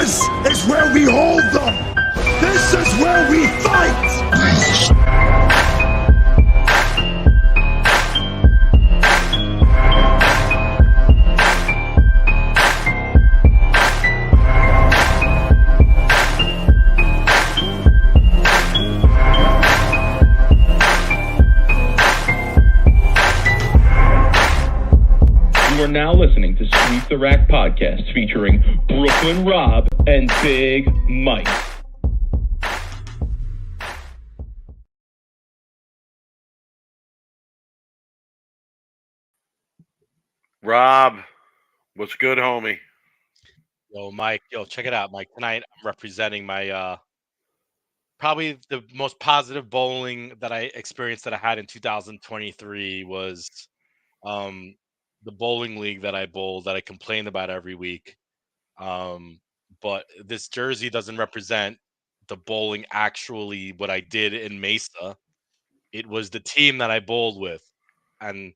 This is where we hold them! This is where we fight! You are now listening to Sweep the Rack podcast featuring Brooklyn Rob and Big Mike. Rob, what's good, homie? Yo, Mike. Yo, check it out, Mike. Tonight I'm representing my probably the most positive bowling that I experienced that I had in 2023 was the bowling league that I bowled that I complained about every week. But this jersey doesn't represent the bowling actually what I did in Mesa. It was the team that I bowled with. And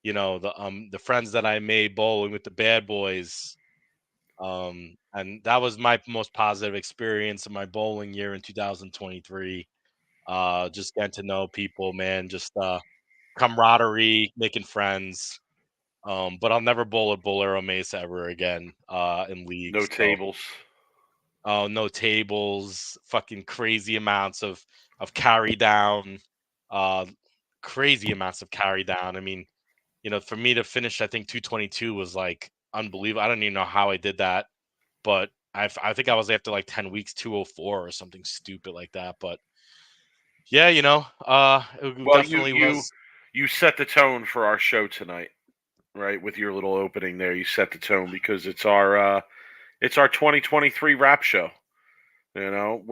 the friends that I made bowling with the bad boys. And that was my most positive experience in my bowling year in 2023. Just getting to know people, man, just camaraderie, making friends. But I'll never bowl at Bolero Mesa ever again in leagues. No tables. Oh, no tables, fucking crazy amounts of carry down, uh, crazy amounts of carry down. I mean, for me to finish, I think 222 was like unbelievable. I don't even know how I did that, but I think I was after like 10 weeks 204 or something stupid like that. But yeah, it Well, definitely was. you set the tone for our show tonight, right? With your little opening there, you set the tone because it's our 2023 rap show. I don't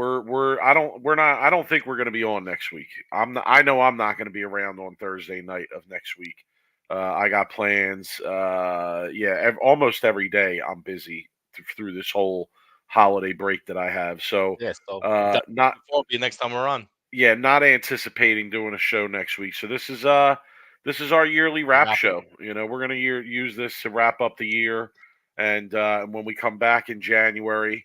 think we're going to be on next week. I know I'm not going to be around on Thursday night of next week. I got plans. Almost every day I'm busy through this whole holiday break that I have. So, Yeah, so not be next time we're on. yeah, not anticipating doing a show next week. So this is our yearly rap show. We're gonna use this to wrap up the year, and when we come back in January,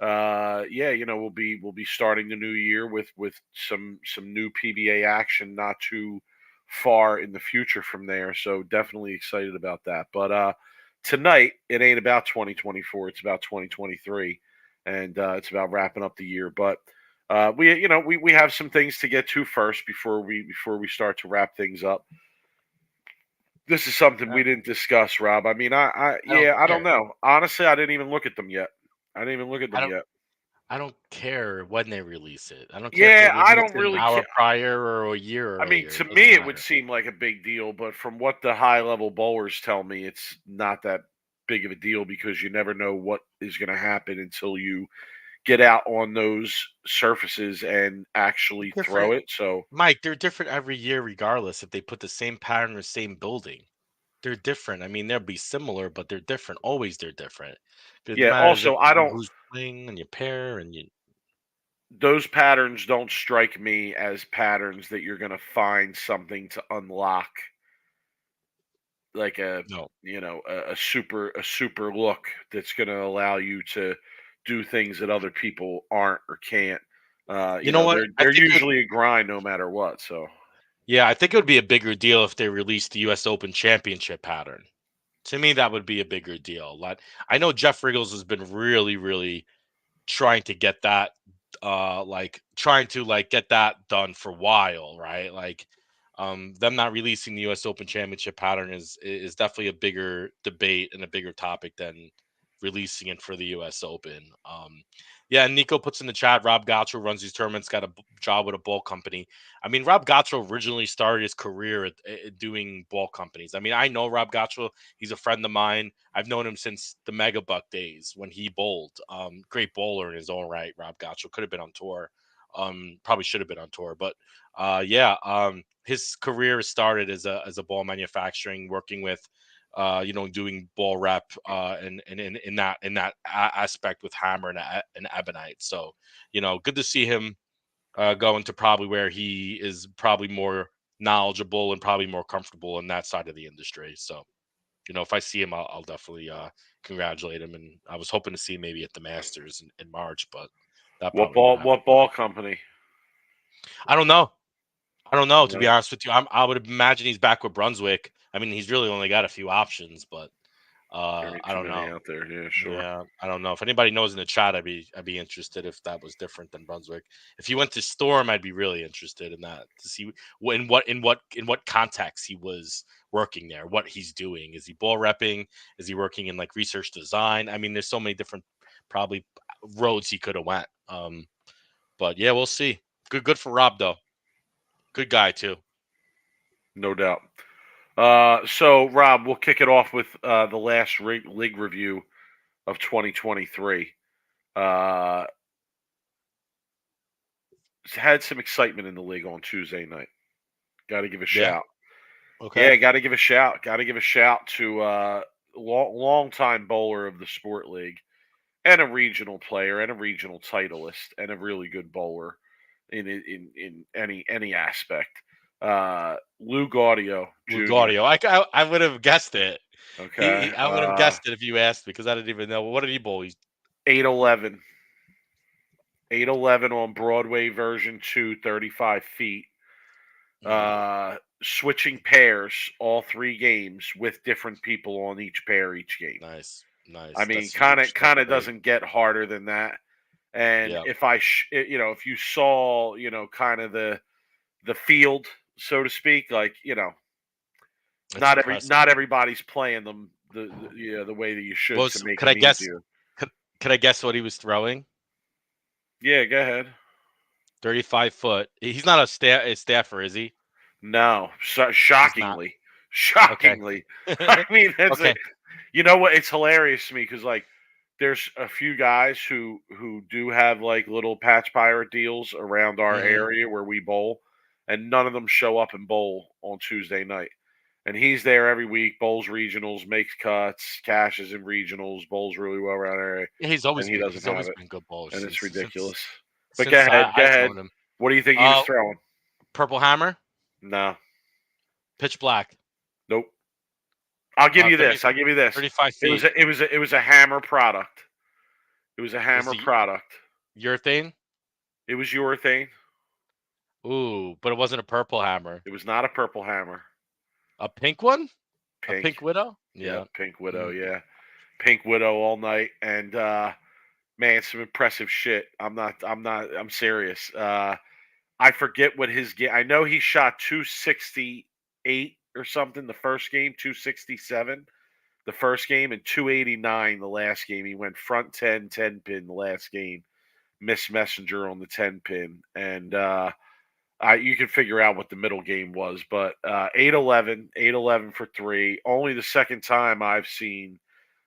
we'll be starting the new year with some new PBA action not too far in the future from there. So definitely excited about that. But tonight it ain't about 2024; it's about 2023, and it's about wrapping up the year. But we have some things to get to first before we start to wrap things up. This is something we didn't discuss, Rob. I mean, I don't know. Honestly, I didn't even look at them yet. I didn't even look at them yet. I don't care when they release it. I don't care. Yeah, if they I release don't it really an hour care. prior or a year earlier. I mean, to doesn't me, it matter. would seem like a big deal, but from what the high level bowlers tell me, it's not that big of a deal because you never know what is going to happen until you get out on those surfaces and actually throw it. So, Mike, they're different every year, regardless if they put the same pattern or same building. They're different. I mean, they'll be similar, but they're different. Always, they're different. It yeah. matters Also, I don't. who's playing and you pair and you. Those patterns don't strike me as patterns that you're going to find something to unlock, like a No. a super look that's going to allow you to do things that other people aren't or can't. You know what? They're usually a grind no matter what. So Yeah, I think it would be a bigger deal if they released the U.S. Open Championship pattern. To me, that would be a bigger deal. Like, I know Jeff Riggles has been really, really trying to get that, get that done for a while, right? Like, them not releasing the U.S. Open Championship pattern is definitely a bigger debate and a bigger topic than releasing it for the U.S. Open. Yeah, Nico puts in the chat. Rob Gotcho runs these tournaments. Got a job with a ball company. I mean, Rob Gotcho originally started his career at doing ball companies. I mean, I know Rob Gotcho. He's a friend of mine. I've known him since the Mega Buck days when he bowled. Great bowler in his own right. Rob Gotcho could have been on tour. Probably should have been on tour, but his career started as a ball manufacturing, working with doing ball rep and in that aspect with Hammer and Ebonite. So, good to see him going to probably where he is probably more knowledgeable and probably more comfortable in that side of the industry. So, if I see him, I'll definitely congratulate him. And I was hoping to see him maybe at the Masters in March, but that What probably won't ball? happen. What ball company? I don't know. To be No. honest with you. I would imagine he's back with Brunswick. I mean, he's really only got a few options, but There ain't I too don't many know. out there. Yeah, sure. Yeah, I don't know. If anybody knows in the chat, I'd be interested if that was different than Brunswick. If he went to Storm, I'd be really interested in that to see in what context he was working there, what he's doing. Is he ball repping? Is he working in like research design? I mean, there's so many different probably roads he could have went. But yeah, we'll see. Good for Rob though. Good guy too. No doubt. So Rob, we'll kick it off with the last league review of 2023. Had some excitement in the league on Tuesday night. Got to give a shout. Okay. Yeah, got to give a shout. Got to give a shout to long-time bowler of the Sport League and a regional player and a regional titleist and a really good bowler in any aspect. Lou Gaudio Lou Jr. Gaudio. I would have guessed it. Okay. I would have guessed it if you asked me because I didn't even know. What did he bowl? He's 8'11". 8'11" on Broadway version 2, 35 feet. Switching pairs all 3 games with different people on each pair each game. Nice. I mean, That's kind huge. of That's great. doesn't get harder than that. And Yeah. if you saw, kind of the field, so to speak, like, That's not impressive. everybody's playing them the way that you should to make Could them I guess? easier. Could I guess what he was throwing? Yeah, go ahead. 35 foot. He's not a staffer, is he? No, shockingly. I mean, that's Okay. you know what? It's hilarious to me because like there's a few guys who do have like little patch pirate deals around our Mhm. area where we bowl, and none of them show up and bowl on Tuesday night. And he's there every week, bowls regionals, makes cuts, cashes in regionals, bowls really well around our area, Yeah, he's and always he been doesn't have it, good bowler. and it's ridiculous. But Since go ahead. I've known him. What do you think he was throwing? Purple Hammer, No, pitch black. nope. I'll give you 30 this. I'll give you this. 35 It was feet. it was a hammer product. It was a hammer product. Urethane. It was urethane. Ooh, but it wasn't a purple hammer. It was not a purple hammer. A pink one? Pink. A pink widow? Yeah, Pink Widow. Yeah, Pink Widow all night, and man, some impressive shit. I'm serious. I forget what his game. I know he shot 268 or something the first game, 267 the first game, and 289 the last game. He went front 10 pin the last game. Missed messenger on the 10 pin, and you can figure out what the middle game was, but 8-11 for 3. Only the second time I've seen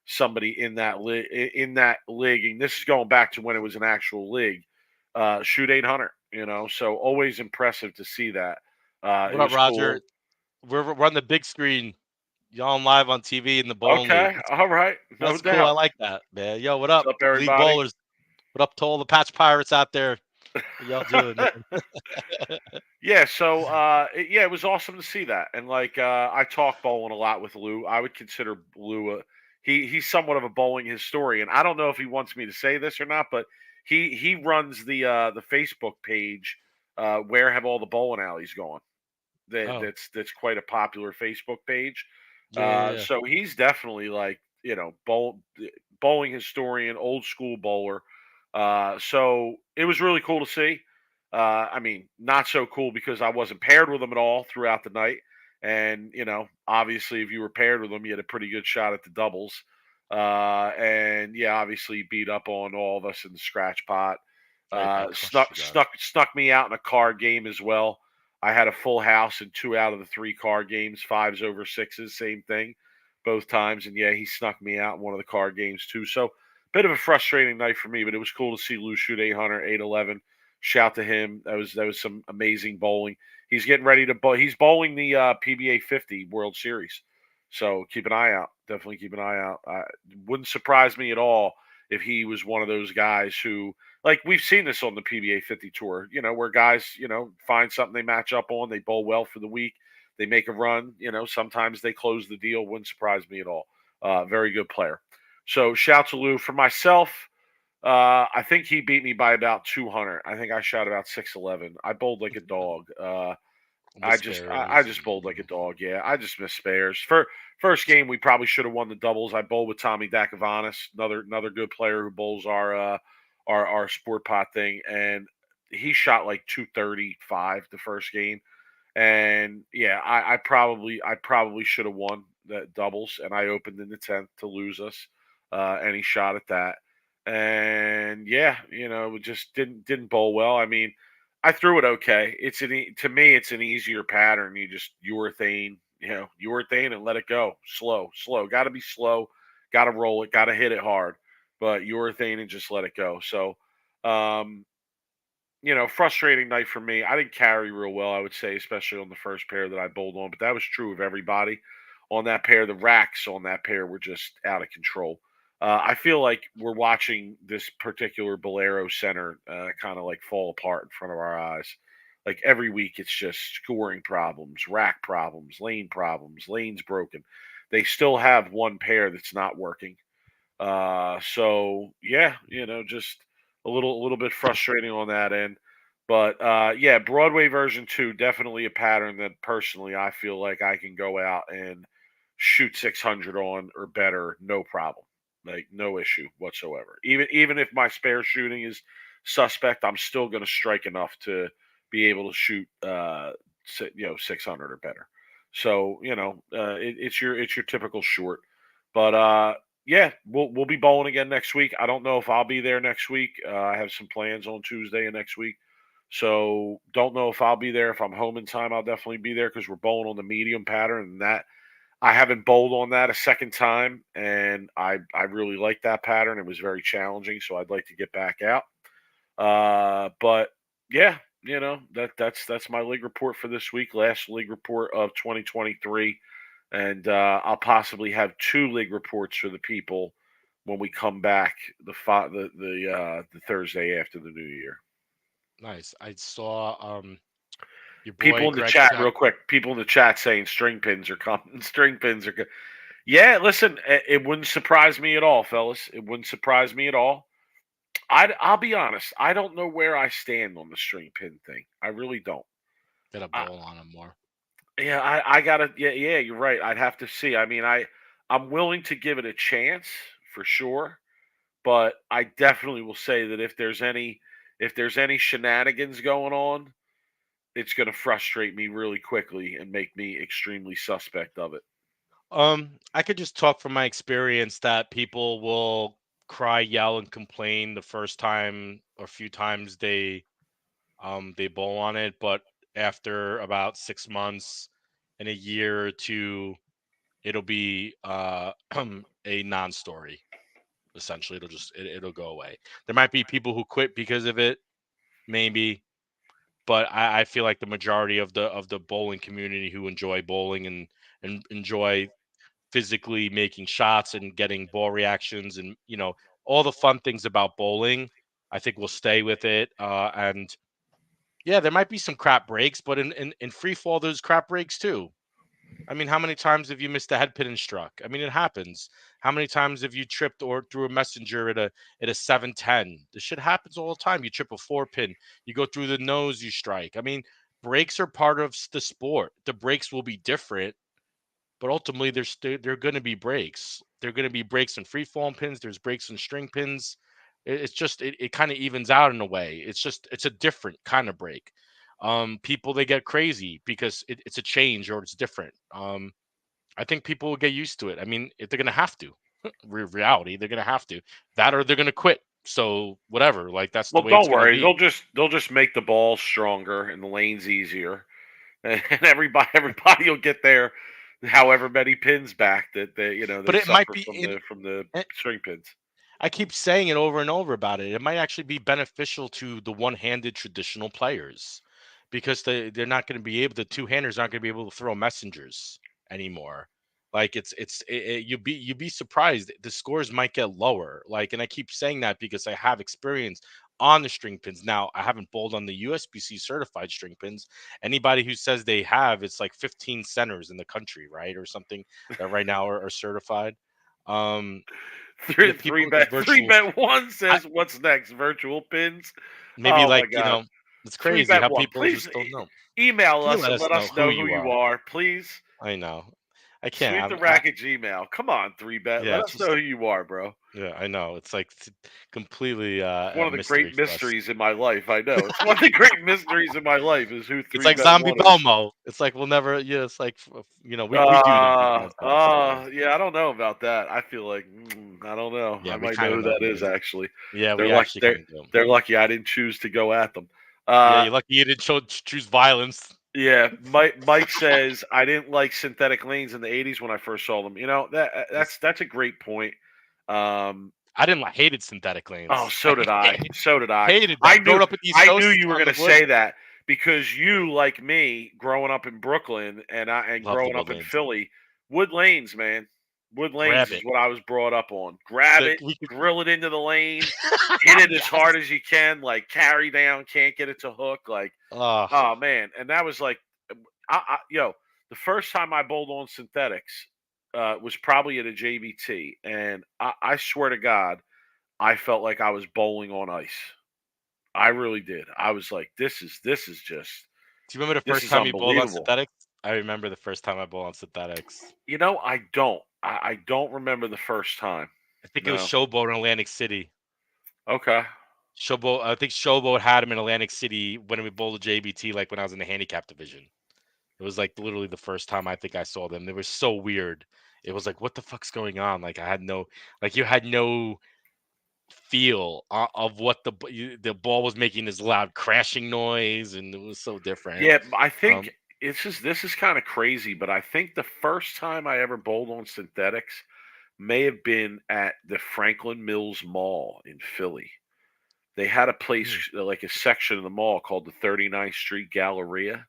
somebody in that league, and this is going back to when it was an actual league, shoot 800. So always impressive to see that. What up, Roger? Cool. We're on the big screen. Y'all live on TV in the bowling league. All right. No That's doubt. cool. I like that, man. Yo, what up, What's up, everybody? league bowlers? What up to all the patch pirates out there? What y'all doing? Yeah, so it was awesome to see that. And like I talk bowling a lot with Lou. I would consider Lou he's somewhat of a bowling historian. I don't know if he wants me to say this or not, but he runs the Facebook page Where Have All the Bowling Alleys Gone? That's quite a popular Facebook page. Yeah. So he's definitely like, bowling historian, old school bowler. So it was really cool to see. I mean, not so cool because I wasn't paired with him at all throughout the night. And, obviously, if you were paired with him, you had a pretty good shot at the doubles. And, yeah, obviously beat up on all of us in the scratch pot. Snuck me out in a card game as well. I had a full house in 2 out of the 3 card games, 5s over 6s, same thing, both times. And, yeah, he snuck me out in one of the card games, too. So, bit of a frustrating night for me, but it was cool to see Lou shoot 800, 8-11. Shout to him. That was some amazing bowling. He's getting ready to bowl. He's bowling the PBA 50 World Series. So keep an eye out. Definitely keep an eye out. Wouldn't surprise me at all if he was one of those guys who, like we've seen this on the PBA 50 tour, where guys, find something they match up on, they bowl well for the week, They make a run. Sometimes they close the deal. Wouldn't surprise me at all. Very good player. So shout to Lou. For myself, I think he beat me by about 200. I think I shot about 611. I bowled like a dog. I just bowled like a dog. Yeah, I just missed spares. First game, we probably should have won the doubles. I bowled with Tommy Dakavanis, another good player who bowls our sport pot thing, and he shot like 235 the first game. And yeah, I probably should have won the doubles, and I opened in the 10th to lose us, and he shot at that. And yeah, it just didn't bowl well. I mean, I threw it okay. To me, it's an easier pattern. You just urethane and let it go. Slow, slow. Got to be slow. Got to roll it. Got to hit it hard. But urethane and just let it go. So, um, frustrating night for me. I didn't carry real well, I would say, especially on the first pair that I bowled on. But that was true of everybody on that pair. The racks on that pair were just out of control. I feel like we're watching this particular Bolero center kind of like fall apart in front of our eyes. Like every week, it's just scoring problems, rack problems, lanes broken. They still have one pair that's not working. So yeah, just a little bit frustrating on that end. But yeah, Broadway version 2, definitely a pattern that personally I feel like I can go out and shoot 600 on or better, no problem. Like no issue whatsoever. Even if my spare shooting is suspect, I'm still going to strike enough to be able to shoot 600 or better. So, it's your typical short. But yeah, we'll be bowling again next week. I don't know if I'll be there next week. I have some plans on Tuesday and next week. So don't know if I'll be there. If I'm home in time, I'll definitely be there because we're bowling on the medium pattern, and that I haven't bowled on that a second time, and I really like that pattern. It was very challenging, so I'd like to get back out. But yeah, that's my league report for this week. Last league report of 2023, and I'll possibly have 2 league reports for the people when we come back the Thursday after the New Year. Nice. I saw your People boy in the Greg chat, said real quick. People in the chat saying string pins are coming. String pins are good. Yeah, listen, it wouldn't surprise me at all, fellas. It wouldn't surprise me at all. I'll be honest. I don't know where I stand on the string pin thing. I really don't. get a I, bowl on him more. yeah, I gotta. Yeah, you're right. I'd have to see. I mean, I'm willing to give it a chance for sure, but I definitely will say that if there's any shenanigans going on, it's going to frustrate me really quickly and make me extremely suspect of it. I could just talk from my experience that people will cry, yell, and complain the first time or few times they bowl on it, but after about 6 months and a year or two, it'll be a non-story. Essentially, it'll go away. There might be people who quit because of it, maybe, but I feel like the majority of the bowling community who enjoy bowling and enjoy physically making shots and getting ball reactions and all the fun things about bowling, I think we'll stay with it. And yeah, there might be some crap breaks, but in free fall, there's crap breaks too. I mean, how many times have you missed a head pin and struck? I mean, it happens. How many times have you tripped or threw a messenger at a 710? This shit happens all the time. You trip a 4 pin, you go through the nose, you strike. I mean, breaks are part of the sport. The breaks will be different, but ultimately they're going to be breaks. They're going to be breaks in free fall pins. There's breaks in string pins. It's just it kind of evens out in a way. It's a different kind of break. People, they get crazy because it's a change or it's different. I think people will get used to it. I mean, if they're gonna have to, reality, they're gonna have to that, or they're gonna quit. So whatever, like that's the Well, way it's don't gonna worry. be. They'll just make the balls stronger and the lanes easier, and everybody will get their however many pins back that But they it might suffer be from in. the eh, string pins. I keep saying it over and over about it. It might actually be beneficial to the one-handed traditional players because they're not going to be able. The two-handers aren't going to be able to throw messengers anymore. Like you'd be surprised. The scores might get lower. Like, and I keep saying that because I have experience on the string pins. Now, I haven't bowled on the USBC certified string pins. Anybody who says they have, it's like 15 centers in the country, right, or something that right now are certified. Three, People three with the bet three virtual, bet one I, says what's next? Virtual pins. maybe Oh my like god. it's Three crazy bet how one. people Please just don't know. email Can you us let and us let know us who know who you you are? are. Please I know. I can't. sweep the rack at Gmail. Come on, three bet. Yeah, Let it's us know just who you are, bro. yeah, I know. It's like completely It's one a of the mystery great for us. mysteries in my life. I know. It's one of the great mysteries in my life is who It's three like bet zombie one is. Belmo. It's like we'll never. Yeah, it's like we do know who you guys are. So Yeah, I don't know about that. I feel like I don't know. yeah, I we might know kind of who know that who it is is. actually. Yeah, They're we lucky. actually kind of do. They're lucky I didn't choose to go at them. Yeah, Uh, you're lucky you didn't choose violence. yeah. Mike says I didn't like synthetic lanes in the '80s when I first saw them. You know that's a great point. Um, I didn't like hated synthetic oh, lanes. so did I. So did I. Hated I them. knew Growing up with these I knew toasts you were on going the to wood, say that because you, like me, growing up in Brooklyn and love the growing wood up in lanes. Philly, wood lanes, man. Wood lanes Grab is it. what I was brought up on. Grab it, We could. drill it into the lane, hit it as Yes. hard as you can, like carry down, can't get it to hook, like Oh, oh man. And that was like, yo, the first time I bowled on synthetics was probably at a JBT, and I swear to God, I felt like I was bowling on ice. I really did. I was like, this is just do you remember the this first is time you bowled on unbelievable. synthetics? I remember the first time I bowled on synthetics. You know, I don't. I don't remember the first time. I think it was No. Showboat in Atlantic City. Okay. Showboat, I think Showboat had him in Atlantic City when we bowled the JBT, like when I was in the handicap division. It was like literally the first time I think I saw them. They were so weird. It was like, what the fuck's going on? Like I had no, like you had no feel of what the ball was making this loud crashing noise, and it was so different. Yeah, I think Um, this is kind of crazy, but I think the first time I ever bowled on synthetics may have been at the Franklin Mills Mall in Philly. They had a place like a section of the mall called the 39th Street Galleria,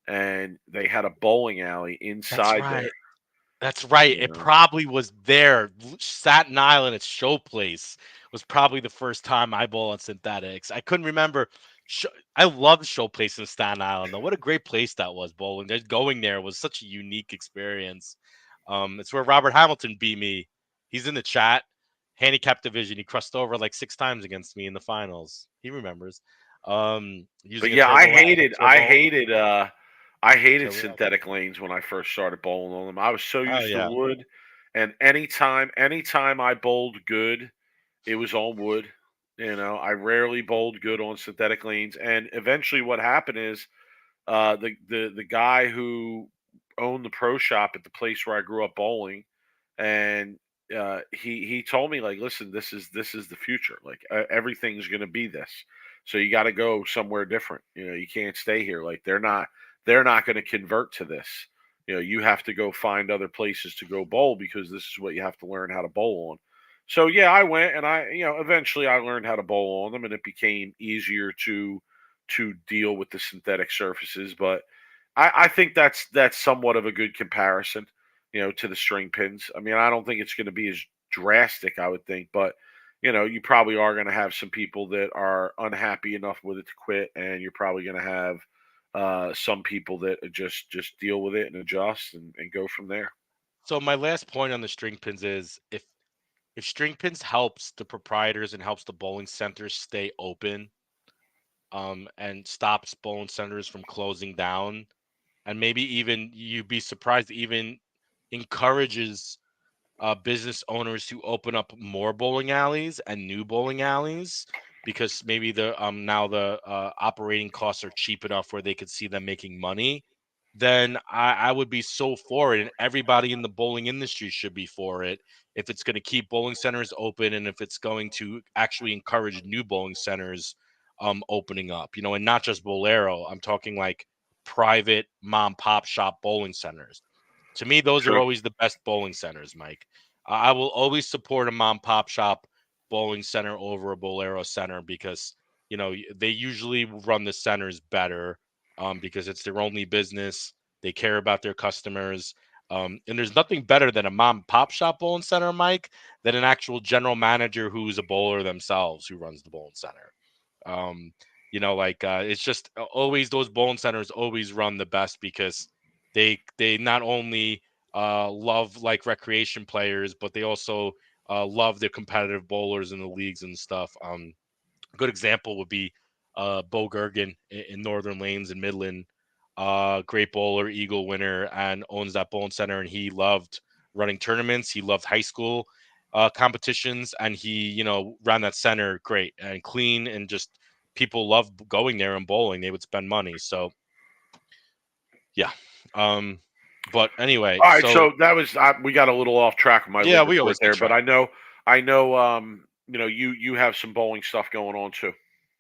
and they had a bowling alley that's inside right. there. That's right. You It know, probably was there. Staten Island, its show place, was probably the first time I bowled on synthetics. I couldn't remember. I love show place in Staten Island, though. What a great place that was, bowling. Just going there was such a unique experience. It's where Robert Hamilton beat me. He's in the chat. Handicap division. He crossed over like 6 times against me in the finals. He remembers. but Using a yeah, turbo. I hated Turbo. synthetic lanes when I first started bowling on them. I was so Oh used to yeah. wood, and anytime I bowled good, it was on wood. You know, I rarely bowled good on synthetic lanes, and eventually, what happened is the guy who owned the pro shop at the place where I grew up bowling, and he told me like, listen, this is the future. Like everything's going to be this. So you got to go somewhere different. You know, you can't stay here. Like they're not going to convert to this. You know, you have to go find other places to go bowl because this is what you have to learn how to bowl on. So yeah, I went and eventually I learned how to bowl on them, and it became easier to deal with the synthetic surfaces. But I think that's somewhat of a good comparison, to the string pins. I mean, I don't think it's going to be as drastic, I would think, but you probably are going to have some people that are unhappy enough with it to quit, and you're probably going to have some people that just deal with it and adjust and go from there. So my last point on the string pins is if string pins helps the proprietors and helps the bowling centers stay open, and stops bowling centers from closing down, and maybe even you'd be surprised, even encourages business owners to open up more bowling alleys and new bowling alleys because maybe the now the operating costs are cheap enough where they could see them making money, then I would be so for it, and everybody in the bowling industry should be for it if it's going to keep bowling centers open and if it's going to actually encourage new bowling centers opening up, and not just Bolero. I'm talking like private mom pop shop bowling centers. To me, those are True. always the best bowling centers, Mike. I will always support a mom pop shop bowling center over a Bolero center because they usually run the centers better, because it's their only business. They care about their customers. And there's nothing better than a mom pop shop bowling center, Mike, than an actual general manager who's a bowler themselves who runs the bowling center. It's just always those bowling centers always run the best because they not only love like recreation players, but they also love the competitive bowlers in the leagues and stuff. A good example would be Bo Gergen in Northern Lanes in Midland. Great bowler, Eagle winner, and owns that bowling center. And he loved running tournaments. He loved high school competitions, and he, ran that center great and clean, and just people loved going there and bowling. They would spend money. So, yeah. But anyway, All right, so so that was we got a little off track of my yeah, list we always get there, but track. I know, you have some bowling stuff going on too.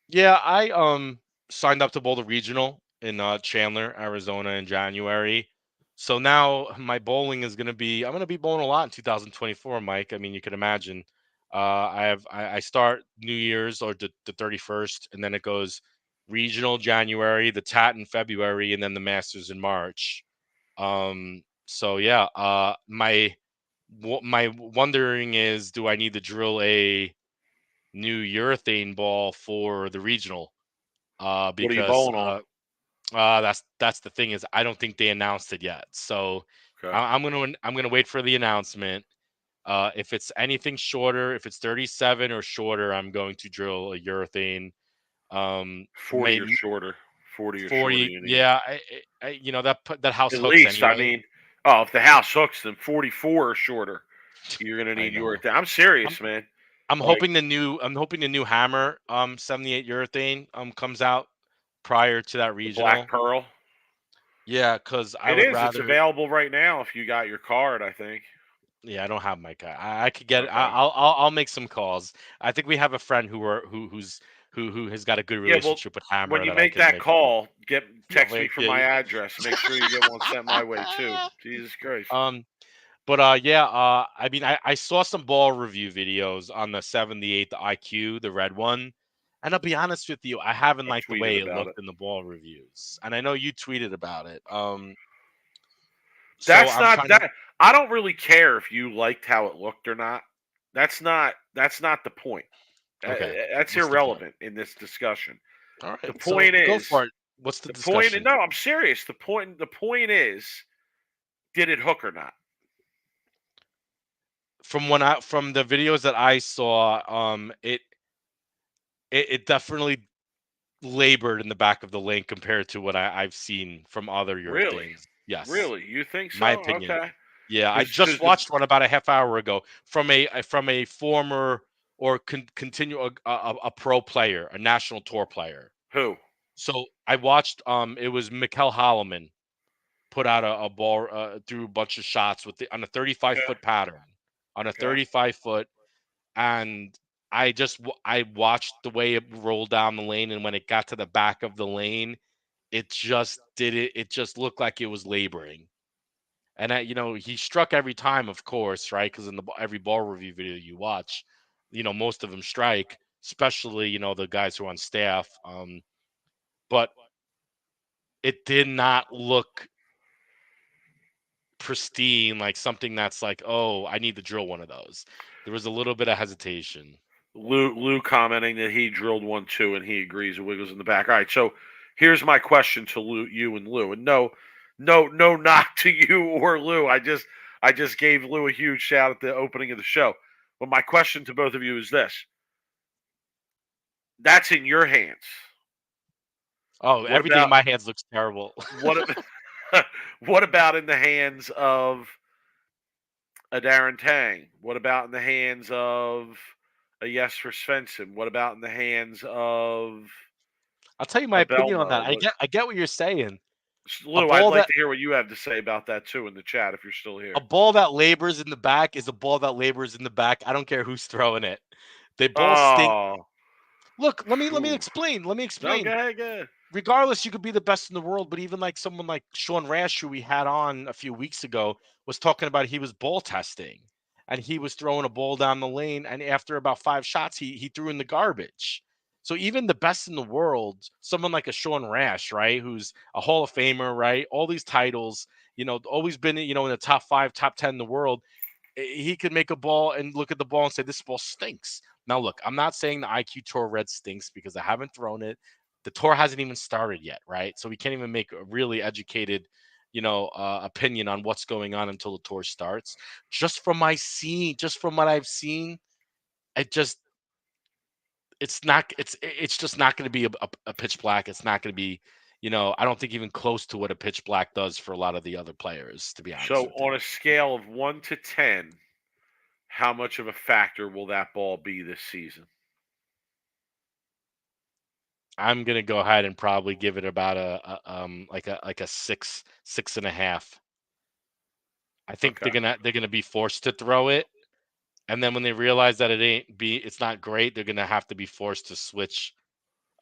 Yeah, I signed up to bowl the regional in Chandler, Arizona in January. So now my bowling is I'm gonna be bowling a lot in 2024, Mike. I mean, you can imagine. I start New Year's or the 31st, and then it goes regional January, the TAT in February, and then the Masters in March. So yeah, my wondering is, do I need to drill a new urethane ball for the regional? What are you Because bowling on? that's the thing, is I don't think they announced it yet. So Okay. I'm gonna wait for the announcement. If it's anything shorter, if it's 37 or shorter, I'm going to drill a urethane. 40 or May shorter. 40 or shorter 40. you need. Yeah, that house At hooks least, I anyway. mean, oh, if the house hooks, then 44 or shorter. You're gonna I need know. I'm I'm serious, man. I'm Like hoping the new hammer 78 urethane comes out prior to that the Black regional. Pearl. Yeah, because I It would is. It's rather. available right now if you got your card, I think. Yeah, I don't have my guy. I could get it. Okay. I'll make some calls. I think we have a friend who has got a good Yeah, well, relationship with when Hammer you that I make could that make up. call, Yeah, text me wait, from yeah, my yeah. address. Make sure you get one sent my way too. Jesus Christ. um, but yeah, I mean, I saw some ball review videos on the 78, the IQ, the red one, and I'll be honest with you, I haven't I liked the tweeted way it about it. looked in the ball reviews, and I know you tweeted about it. So That's I'm not trying to. that. I don't really care if you liked how it looked or not. That's not the point. Okay, That's what's the point? irrelevant in this discussion. All The right, so point go is for it. What's the the point. discussion? No, I'm serious. The point is, did it hook or not? From the videos that I saw, it definitely labored in the back of the lane compared to what I've seen from other Really, urethanes. Yes, really, you think so? my opinion. Okay. Yeah, I just Because the watched one about a half hour ago from a former or continue a pro player, a national tour player. who? So I watched. It was Mikkel Holloman put out a ball threw a bunch of shots on a 35 Okay. foot pattern, on a Okay. 35 foot, and I watched the way it rolled down the lane, and when it got to the back of the lane, it just looked like it was laboring. And he struck every time, of course, right? Because in every ball review video you watch, most of them strike, especially the guys who are on staff. But it did not look pristine, like something that's like, oh, I need to drill one of those. There was a little bit of hesitation. Lou commenting that he drilled one too, and he agrees it wiggles in the back. All right, so here's my question to you and Lou, and no knock to you or Lou. I just gave Lou a huge shout at the opening of the show. But my question to both of you is this: that's in your hands. Oh, What everything in about my hands looks terrible. what? What about in the hands of a Darren Tang? What about in the hands of a Jesper Svensson? What about in the hands of I'll tell you my a opinion on that. Belmo? What I get what you're saying. A Lou, I'd ball like that to hear what you have to say about that too in the chat if you're still a here. ball that labors in the back is a ball that labors in the back. I don't care who's throwing it. They both stink. Oh, Look, let me phew. explain. Let me No, explain. go ahead. Regardless, you could be the best in the world, but even like someone like Sean Rash, who we had on a few weeks ago, was talking about he was ball testing and he was throwing a ball down the lane, and after about 5 shots, he threw in the garbage. So even the best in the world, someone like a Sean Rash, right, who's a Hall of Famer, right, all these titles, always been in the top 5, top 10 in the world, he could make a ball and look at the ball and say this ball stinks. Now, look, I'm not saying the IQ Tour Red stinks because I haven't thrown it. The tour hasn't even started yet, right? So we can't even make a really educated, opinion on what's going on until the tour starts. Just from what I've seen, it just it's just not going to be a pitch black. It's not going to be, I don't think even close to what a pitch black does for a lot of the other players, to be honest So with on you. a scale of 1 to 10, how much of a factor will that ball be this season? I'm gonna go ahead and probably give it about like a 6.5. I think Okay. they're gonna be forced to throw it, and then when they realize that it's not great, they're gonna have to be forced to switch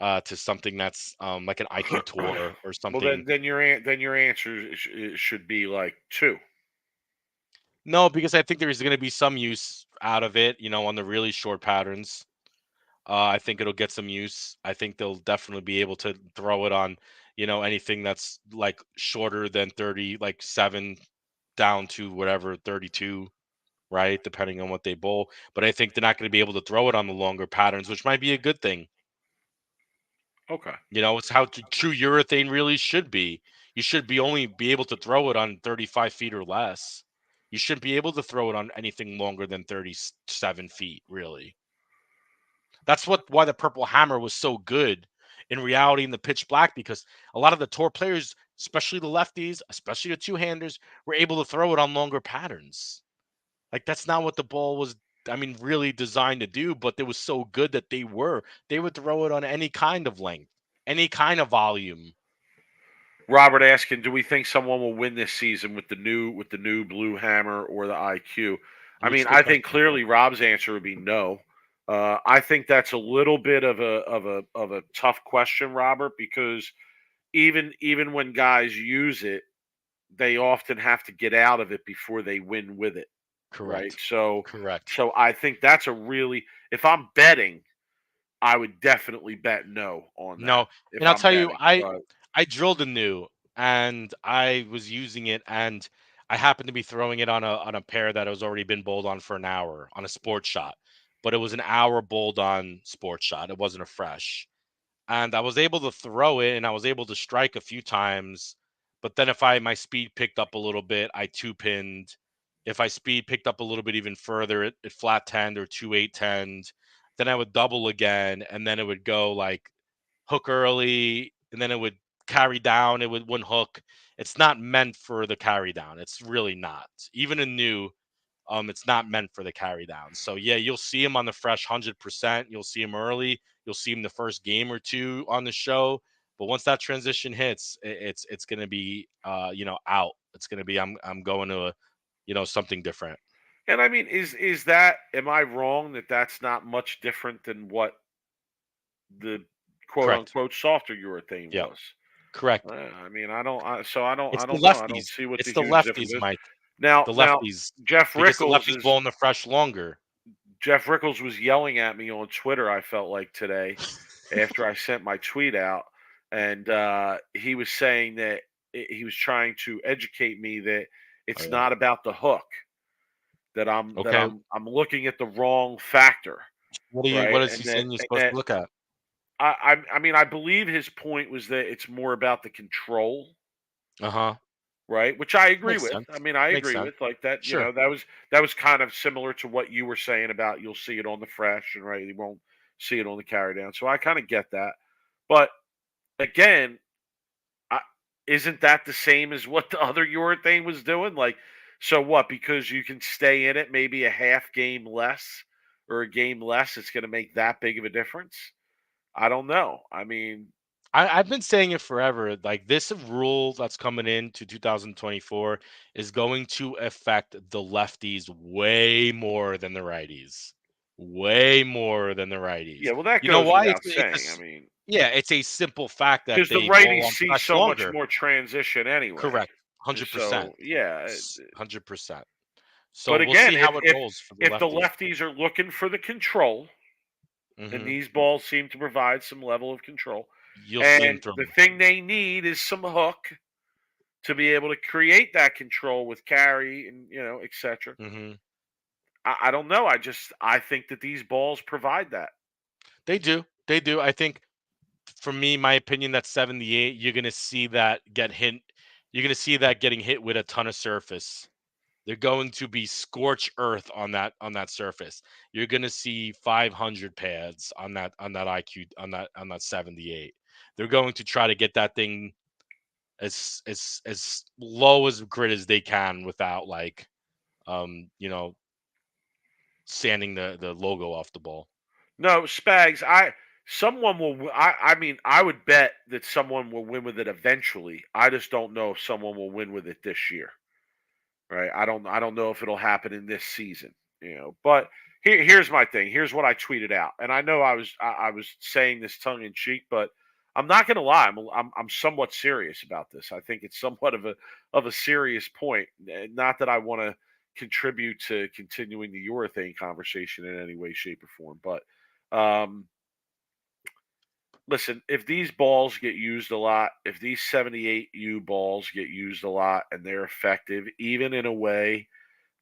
to something that's like an IQ tour or Well, something. then your answer should be like 2. No, because I think there's gonna be some use out of it, on the really short patterns. I think it'll get some use. I think they'll definitely be able to throw it on, anything that's like shorter than 30, like 7 down to whatever 32, right? Depending on what they bowl. But I think they're not going to be able to throw it on the longer patterns, which might be a good thing. Okay. It's how true urethane really should be. You should only be able to throw it on 35 feet or less. You shouldn't be able to throw it on anything longer than 37 feet, really. That's why the Purple Hammer was so good in reality in the pitch black, because a lot of the tour players, especially the lefties, especially the two-handers, were able to throw it on longer patterns. Like that's not what the ball was, really designed to do, but it was so good that they would throw it on any kind of length, any kind of volume. Robert asking, do we think someone will win this season with the new blue hammer or the IQ? I mean, What's the I think question? clearly Rob's answer would be no. I think that's a little bit of a tough question, Robert, because even when guys use it, they often have to get out of it before they win with it, right? Correct. So Correct. so I think that's a really, if I'm betting, I would definitely bet no on that No, if and I'll I'm tell you, betting. But I drilled a new, and I was using it, and I happened to be throwing it on a pair that has already been bowled on for an hour on a sports shot, but it was an hour bowled on sports shot. It wasn't a fresh, and I was able to throw it, and I was able to strike a few times. But then if my speed picked up a little bit, I two pinned. If I speed picked up a little bit even further, it flat 10 or 2 8 10. Then I would double again, and then it would go like hook early, and then it would carry down. It wouldn't hook. It's not meant for the carry down. It's really not. Even a new, it's not meant for the carry down. So yeah, you'll see him on the fresh 100%. You'll see him early. You'll see him the first game or two on the show. But once that transition hits, it's going to be out. It's going to be I'm going to something different. and I mean, is that, am I wrong that that's not much different than what the quote Correct. unquote softer urethane Yeah. was? Correct. I mean, I It's the don't know. I don't lefties. see what It's the the huge difference lefties, is. Mike. Now, The now lefties, Jeff because the Rickles lefties is bowl in the fresh longer. Jeff Rickles was yelling at me on Twitter. I felt like today after I sent my tweet out, and he was saying that he was trying to educate me that Oh it's yeah. not about the hook, that Okay. I'm looking at the wrong factor, What right? is he saying you're supposed to look at? I mean, I believe his point was that it's more about the control, Uh-huh. right? Which I agree Makes with. I sense. mean, I Makes agree sense. with, like that. Sure. That was kind of similar to what you were saying about you'll see it on the fresh, and right, you won't see it on the carry down. So I kind of get that, but again, I, isn't that the same as what the other urethane was doing? Like, so what? Because you can stay in it maybe a half game less or a game less, it's going to make that big of a difference? I don't know. I mean, I've been saying it forever. Like this rule that's coming into 2024 is going to affect the lefties way more than the righties. Way more than the righties. yeah, well, that You know goes why? without saying. I mean, Yeah, it's a simple fact that because the they righties bowl on see fresh so much longer. more transition anyway. Correct. 100%. So yeah, 100%. So but we'll again, see how it rolls for the if the lefties. lefties are looking for the control, and Hmm. these balls seem to provide some level of control, You'll see him and throw. the thing they need is some hook to be able to create that control with carry and etc. Hmm. I don't know. I think that these balls provide that. They do. They do. I think for me, my opinion, that 78, you're gonna see that get hit. You're gonna see that getting hit with a ton of surface. They're going to be scorch earth on that surface. You're going to see 500 pads on that IQ on that 78. They're going to try to get that thing as low as grid as they can without like you know, sanding the logo off the ball. No, Spags, someone will I mean, I would bet that someone will win with it eventually. I just don't know if someone will win with it this year. Right? I don't know if it'll happen in this season, But here's my thing. Here's what I tweeted out. And I know I was saying this tongue in cheek, but I'm not going to lie. I'm somewhat serious about this. I think it's somewhat of a serious point. Not that I want to contribute to continuing the urethane conversation in any way, shape, or form, but listen, if these balls get used a lot, if these 78U balls get used a lot and they're effective, even in a way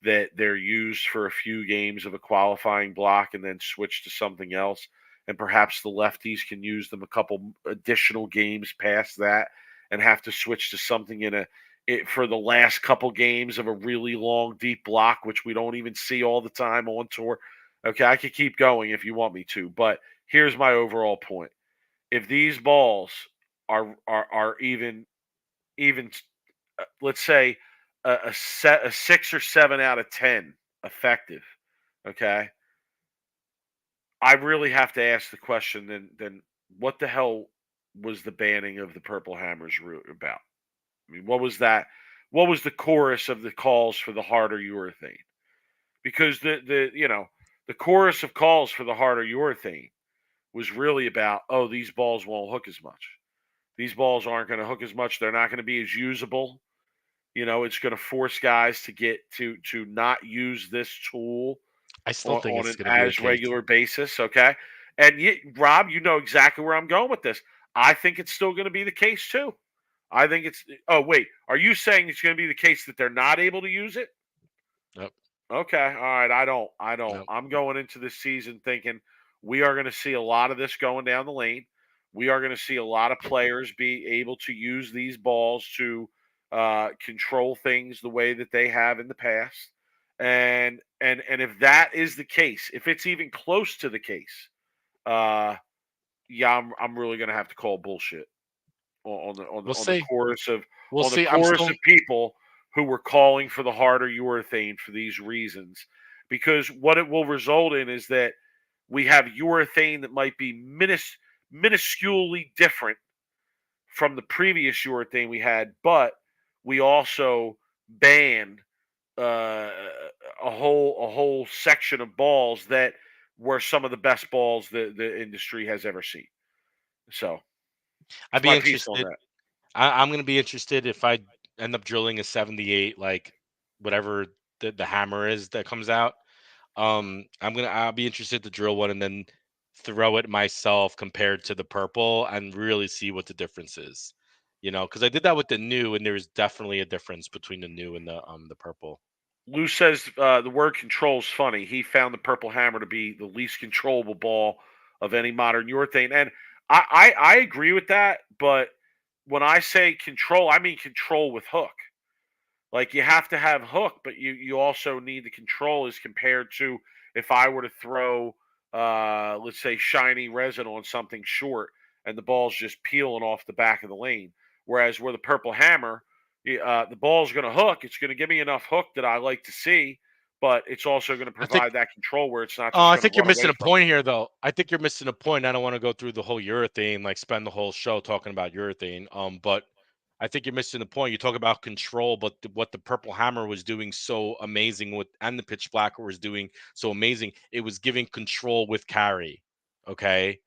that they're used for a few games of a qualifying block and then switch to something else, and perhaps the lefties can use them a couple additional games past that and have to switch to something for the last couple games of a really long, deep block, which we don't even see all the time on tour. Okay, I could keep going if you want me to, but here's my overall point. If these balls are even let's say a 6 or 7 out of 10 effective, okay, I really have to ask the question then what the hell was the banning of the Purple Hammers about? I mean, what was that? What was the chorus of the calls for the harder urethane? Because the chorus of calls for the harder urethane was really about, oh, these balls won't hook as much. These balls aren't going to hook as much. They're not going to be as usable. It's going to force guys to get to not use this tool I still think on it's an going to be the as case. regular basis. Okay. And Rob, you know exactly where I'm going with this. I think it's still going to be the case too. I think it's. Oh wait, are you saying it's going to be the case that they're not able to use it? Yep. Okay. All right. I don't. Yep. I'm going into this season thinking we are going to see a lot of this going down the lane. We are going to see a lot of players be able to use these balls to control things the way that they have in the past. And if that is the case, if it's even close to the case, yeah, I'm really going to have to call bullshit We'll on the see. chorus of We'll on the see. I'm chorus still of people who were calling for the harder urethane for these reasons, because what it will result in is that we have urethane that might be minusculely different from the previous urethane we had, but we also banned a whole section of balls that were some of the best balls the industry has ever seen. So I'd it's be my piece on interested. that. I'm going to be interested if I end up drilling a 78, like whatever the hammer is that comes out. I'll be interested to drill one and then throw it myself compared to the purple and really see what the difference is. Because I did that with the new, and there's definitely a difference between the new and the purple. Lou says the word control is funny. He found the Purple Hammer to be the least controllable ball of any modern urethane. And I agree with that. But when I say control, I mean control with hook. Like you have to have hook, but you also need the control as compared to if I were to throw, let's say, shiny resin on something short and the ball's just peeling off the back of the lane. Whereas with a Purple Hammer, the ball's going to hook. It's going to give me enough hook that I like to see, but it's also going to I think. provide that control where it's not Oh, just I going to think you're run missing away a from me. point here, though. I think you're missing a point. I don't want to go through the whole urethane, like spend the whole show talking about urethane. But I think you're missing the point. You talk about control, but what the Purple Hammer was doing so amazing and the Pitch Blacker was doing so amazing, it was giving control with carry. Okay.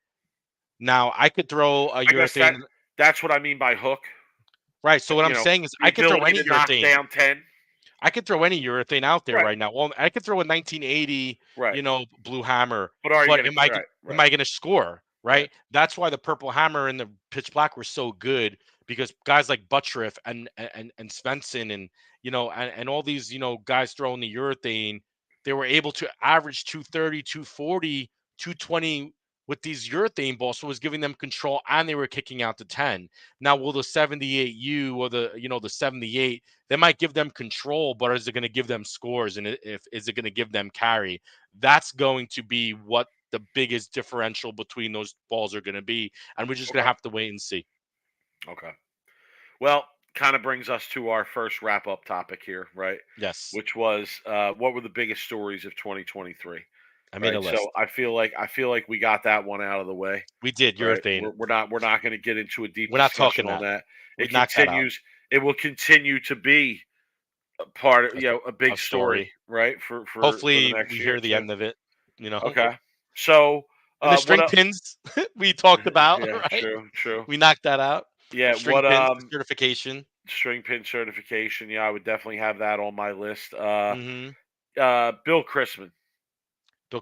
Now I could throw a I guess urethane, that's what I mean by hook. right? So what I'm saying is, The I could throw ability any to knock urethane. down 10. I could throw any urethane out there Right, right now. Well, I could throw a 1980, right. Blue hammer, But are you but going to? Right, am right, I going to score? right. Right. That's why the Purple Hammer and the Pitch Black were so good, because guys like Buttriff and Svensson and and all these guys throwing the urethane, they were able to average 230, 240, 220 with these urethane balls, so it was giving them control, and they were kicking out to 10. Now, will the 78U or the 78, they might give them control, but is it going to give them scores? And if is it going to give them carry? That's going to be what the biggest differential between those balls are going to be, and we're just going Okay. to have to wait and see. Okay. Well, kind of brings us to our first wrap up topic here, right? Yes, Which was what were the biggest stories of 2023? I made a Right. list. So I feel like we got that one out of the way. We did Right. urethane. We're not going to get into a deep We're not talking discussion on that. that. We It knocked that out. continues. It will continue to be a part of, That's a big a story, story. right? For the Hopefully, next we year or hear the two. end of it. You know, Okay. So and the what string up? pins we talked about, Yeah. right? True. True. We knocked that out. The Yeah. string What pins, the certification. string pin certification? Yeah, I would definitely have that on my list. Hmm. Bill Chrisman.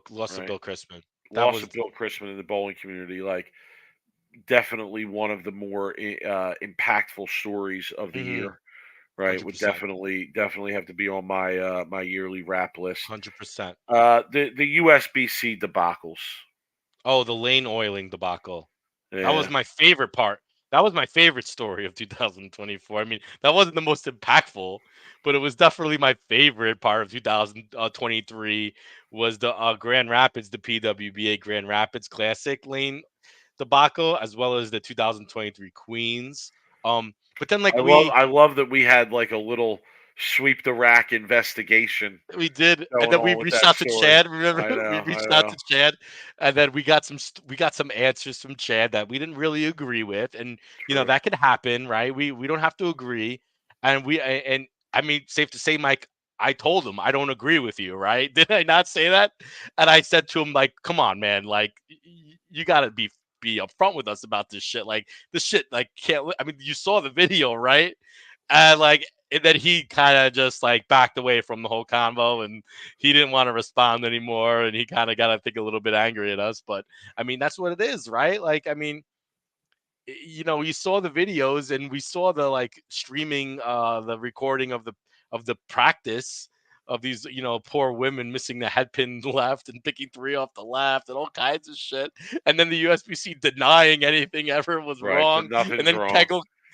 Lost to Right. Bill Crispin. That Loss was of Bill Chrisman in the bowling community, like definitely one of the more impactful stories of the year. Right, would 100%. definitely have to be on my my yearly wrap list. 100%. The USBC debacles. Oh, the lane oiling debacle. That was Yeah, my favorite part. That was my favorite story of 2024. I mean, that wasn't the most impactful, but it was definitely my favorite part of 2023 was the Grand Rapids, the PWBA Grand Rapids Classic lane debacle, as well as the 2023 Queens. But then like I love that we had like a little sweep the rack investigation we did, and going then we on with reached that out to story. Chad. Remember, I we know, I reached out know. to Chad, and then we got some answers from Chad that we didn't really agree with, and True. that could happen, right? We don't have to agree, and and I mean, safe to say, Mike, I told him I don't agree with you, right? Did I not say that? And I said to him, like, come on, man, like you got to be upfront with us about this shit. Like this shit, like can't. I mean, you saw the video, right? And like, and then he kind of just like backed away from the whole convo, and he didn't want to respond anymore. And he kind of got, I think, a little bit angry at us. But I mean, that's what it is, right? Like, I mean, we saw the videos and we saw the like streaming, the recording of the practice of these, poor women missing the head pin left and picking three off the left and all kinds of shit. And then the USBC denying anything ever was Right, that wrong. And nothing's then wrong.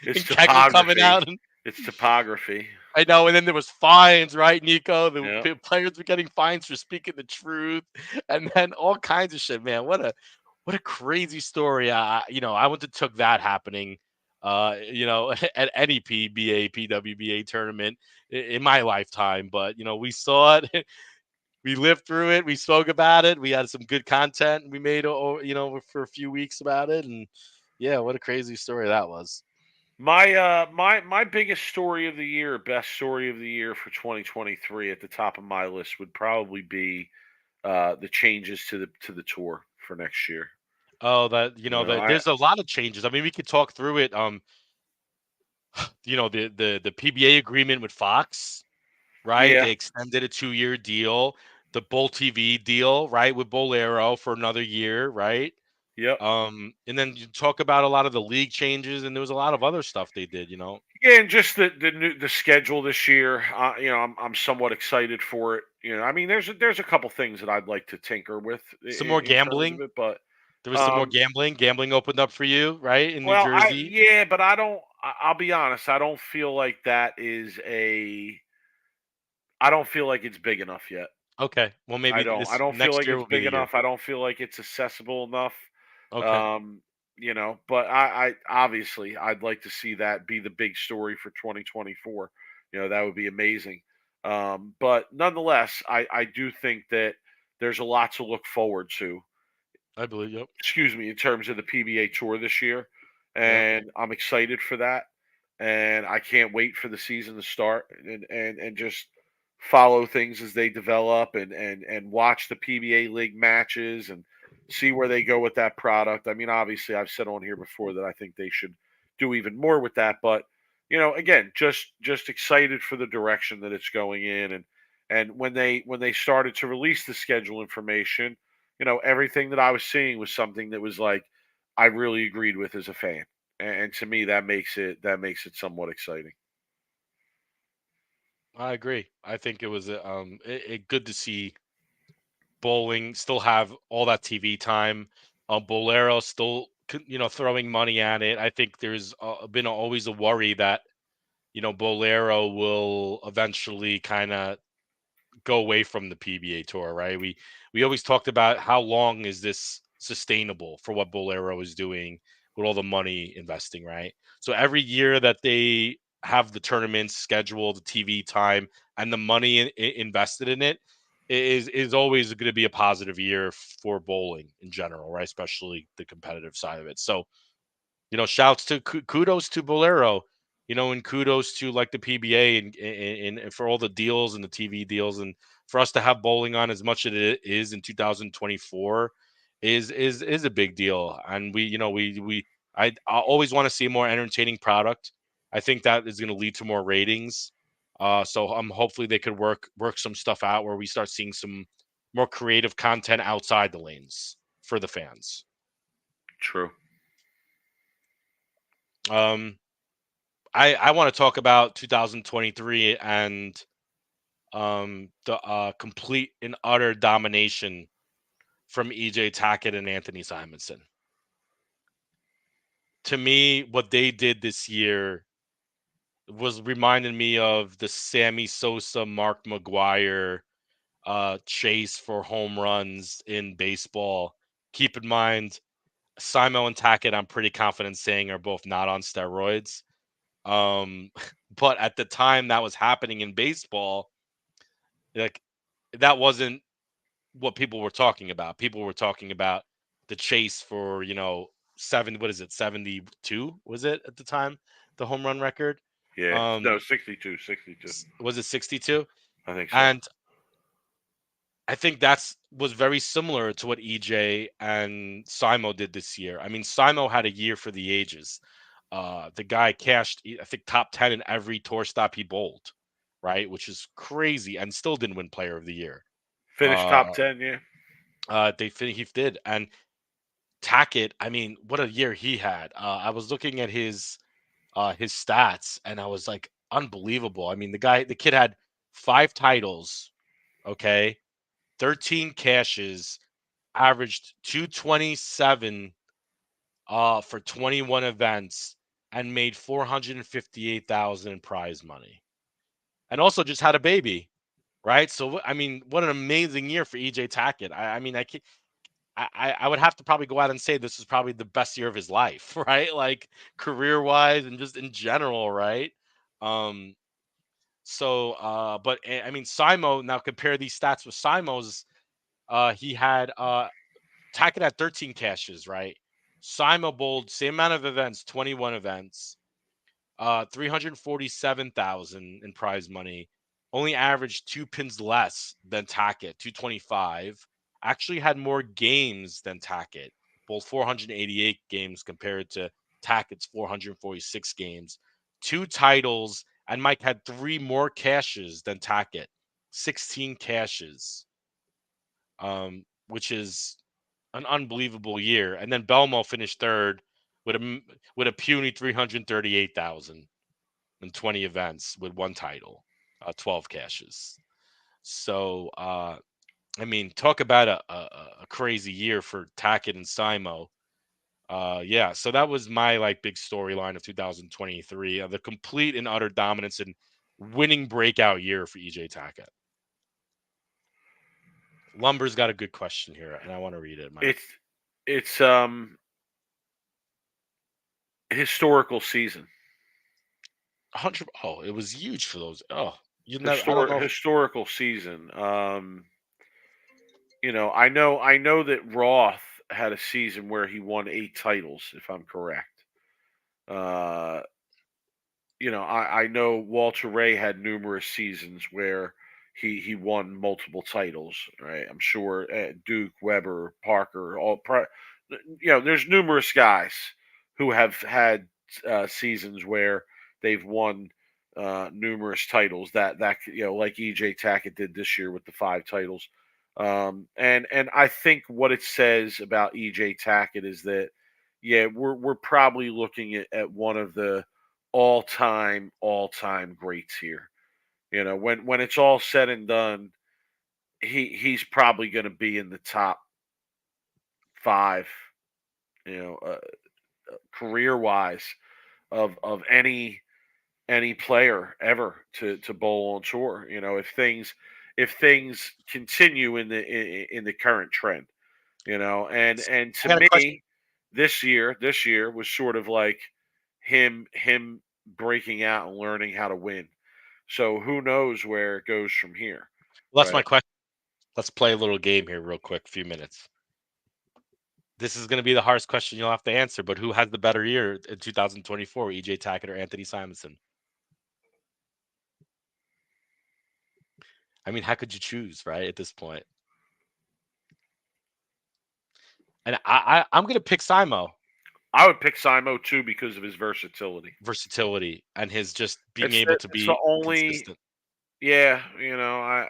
It's Kegel coming topography. out and It's topography. I know, and then there was fines, right, Nico? The Yeah. players were getting fines for speaking the truth, and then all kinds of shit, man. What a crazy story. I wouldn't have took that happening, at any PBA, PWBA tournament in my lifetime. But we saw it, we lived through it, we spoke about it, we had some good content we made, for a few weeks about it, and yeah, what a crazy story that was. My biggest story of the year, best story of the year for 2023 at the top of my list would probably be the changes to the tour for next year. Oh, that I there's a lot of changes. I mean, we could talk through it. The PBA agreement with Fox, right? yeah, They extended a 2-year deal. The Bull TV deal, right, with Bolero for another year, right? yep. And then you talk about a lot of the league changes, and there was a lot of other stuff they did. Yeah, and just the schedule this year. I'm somewhat excited for it. I mean, there's a couple things that I'd like to tinker with Some more in terms of gambling. it, but There was some more um, gambling. Gambling opened up for you, right, in New well, Jersey. but I don't. I'll be honest. I don't feel like that is a. I don't feel like it's big enough yet. Okay, well maybe I this don't feel next like year it's will be big the year. enough. I don't feel like it's accessible enough. Okay, Um, but I obviously I'd like to see that be the big story for 2024. That would be amazing. But nonetheless, I do think that there's a lot to look forward to. I believe. Yep. Excuse me, in terms of the PBA tour this year, Yep. and I'm excited for that. And I can't wait for the season to start and just follow things as they develop and watch the PBA league matches and see where they go with that product. I mean, obviously, I've said on here before that I think they should do even more with that, but again, just excited for the direction that it's going in, and when they started to release the schedule information, everything that I was seeing was something that was like I really agreed with as a fan, and to me that makes it somewhat exciting. I agree. I think it was good to see bowling still have all that TV time. Bolero still, throwing money at it. I think there's been always a worry that Bolero will eventually kind of go away from the PBA tour, right? We always talked about how long is this sustainable for what Bolero is doing with all the money investing, right? So every year that they have the tournaments scheduled, the TV time, and the money invested in it is always going to be a positive year for bowling in general, right? Especially the competitive side of it. So shouts to kudos to Bolero, and kudos to like the PBA and for all the deals and the TV deals, and for us to have bowling on as much as it is in 2024 is a big deal. And I always want to see more entertaining product. I think that is going to lead to more ratings. So hopefully they could work some stuff out where we start seeing some more creative content outside the lanes for the fans. True. Um, I want to talk about 2023 and the complete and utter domination from EJ Tackett and Anthony Simonson. To me, what they did this year was reminding me of the Sammy Sosa, Mark McGuire chase for home runs in baseball. Keep in mind, Simo and Tackett, I'm pretty confident saying, are both not on steroids. But at the time that was happening in baseball, like that wasn't what people were talking about. People were talking about the chase for, 72 was it at the time, the home run record? Yeah. No, Um 62, 62. was it 62? I think so. And I think that's was very similar to what EJ and Simo did this year. I mean, Simo had a year for the ages. The guy cashed, I think, top 10 in every tour stop he bowled, right? Which is crazy, and still didn't win Player of the Year. Finished Uh, top 10, yeah. he did, and Tackett. I mean, what a year he had. I was looking at his stats, and I was like, unbelievable. I mean, the kid had 5 titles, okay, 13 cashes, averaged 227 for 21 events, and made 458,000 in prize money. And also just had a baby, right? So I mean, what an amazing year for EJ Tackett. I mean, I would have to probably go out and say this is probably the best year of his life, right? Like career wise and just in general, right? Um, but I mean, Simo, now compare these stats with Simo's. He had Tackett had 13 cashes, right? Simo bowled same amount of events, 21 events, 347,000 in prize money. Only averaged 2 pins less than Tackett, 225. Actually had more games than Tackett, both 488 games compared to Tackett's 446 games. 2 titles, and Mike had 3 more cashes than Tackett, 16 cashes, which is an unbelievable year. And then Belmo finished third with a puny 338,000 in 20 events with 1 title, 12 cashes. So I mean, talk about a crazy year for Tackett and Simo. Yeah, so that was my like big storyline of 2023, the complete and utter dominance and winning breakout year for EJ Tackett. Lumber's got a good question here, and I want to read it, Mike. It's historical season. 100. Oh, it was huge for those. Oh, you never. I don't know. Historical season. I know that Roth had a season where he won 8 titles, if I'm correct. I know Walter Ray had numerous seasons where he won multiple titles, right? I'm sure Duke, Weber, Parker, there's numerous guys who have had seasons where they've won numerous titles. That like EJ Tackett did this year with the 5 titles. And I think what it says about EJ Tackett is that we're probably looking at one of the all time greats here. You know, when it's all said and done, he's probably going to be in the top 5. You know, career wise of any player ever to bowl on tour. You know, if things continue in the current trend. You know, and I to got a question. me, this year was sort of like him breaking out and learning how to win. So who knows where it goes from here, Well, that's my right? question. Let's play a little game here, real quick. Few minutes. This is going to be the hardest question you'll have to answer. But who has the better year in 2024, EJ Tackett or Anthony Simonson? I mean, how could you choose, right? At this point, and I'm going to pick Simo. I would pick Simo too because of his Versatility and his just being It's able the, to it's the be only, consistent. yeah, you know,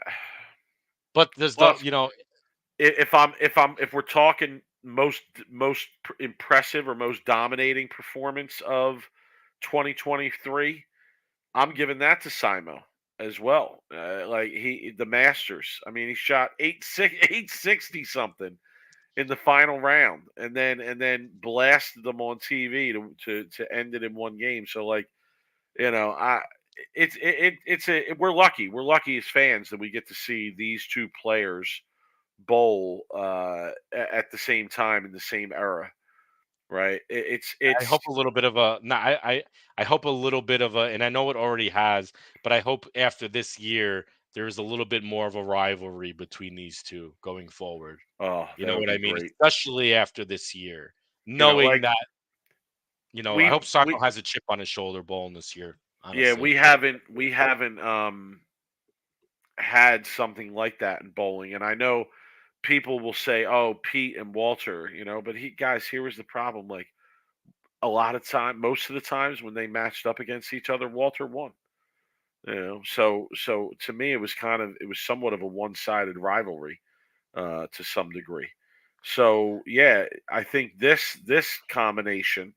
But there's the, plus you know, if we're talking most impressive or most dominating performance of 2023, I'm giving that to Simo as well. Like the Masters. I mean, he shot 860 something in the final round, and then blasted them on TV to end it in one game. So like, you know, we're lucky. We're lucky as fans that we get to see these two players bowl at the same time in the same era, right? I It's hope a little bit of a no, I hope a little bit of a, and I know it already has, but I hope after this year there's a little bit more of a rivalry between these two going forward. oh, You that know would what I be mean? great. Especially after this year, You know, knowing like that, I hope Simo we has a chip on his shoulder bowling this year. yeah, Honestly, we haven't had something like that in bowling, and I know people will say, "Oh, Pete and Walter," you know, but guys, here was the problem. Like a lot of time, most of the times when they matched up against each other, Walter won. You know, so to me, it was somewhat of a one-sided rivalry to some degree. So yeah, I think this combination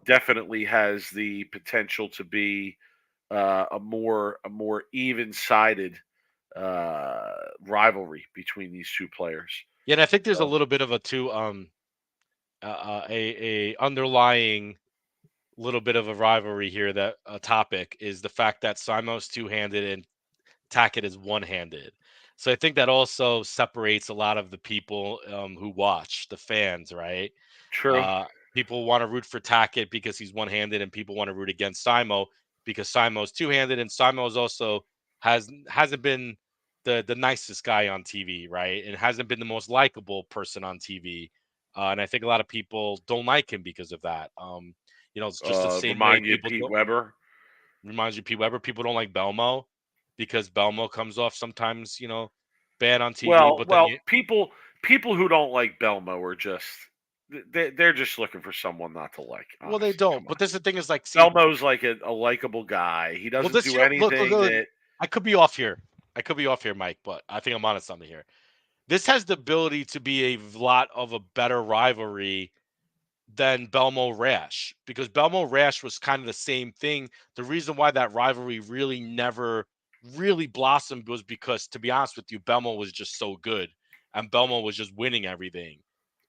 definitely has the potential to be a more even-sided rivalry between these two players. yeah, and I think there's a So, little bit of a a underlying little bit of a rivalry here. That a topic is the fact that Simo's two-handed and Tackett is one-handed. So I think that also separates a lot of the people who watch, the fans, right? true. Uh, People want to root for Tackett because he's one-handed, and people want to root against Simo because Simo's two-handed, and Simo's also hasn't been the nicest guy on TV, right? And hasn't been the most likable person on TV. And I think a lot of people don't like him because of that. It's just the same way Remind you of people Pete don't. Weber. Reminds you of Pete Weber. People don't like Belmo because Belmo comes off sometimes, bad on TV. Well, But then well, people who don't like Belmo are just they're just looking for someone not to like. well, they Honestly, don't. come on. But this the thing is like, see, Belmo's like a likable guy. He well, doesn't this do year, anything look, that I could be off here. I could be off here, Mike, but I think I'm onto something here. This has the ability to be a lot of a better rivalry than Belmo Rash because Belmo Rash was kind of the same thing. The reason why that rivalry really never really blossomed was because, to be honest with you, Belmo was just so good and Belmo was just winning everything.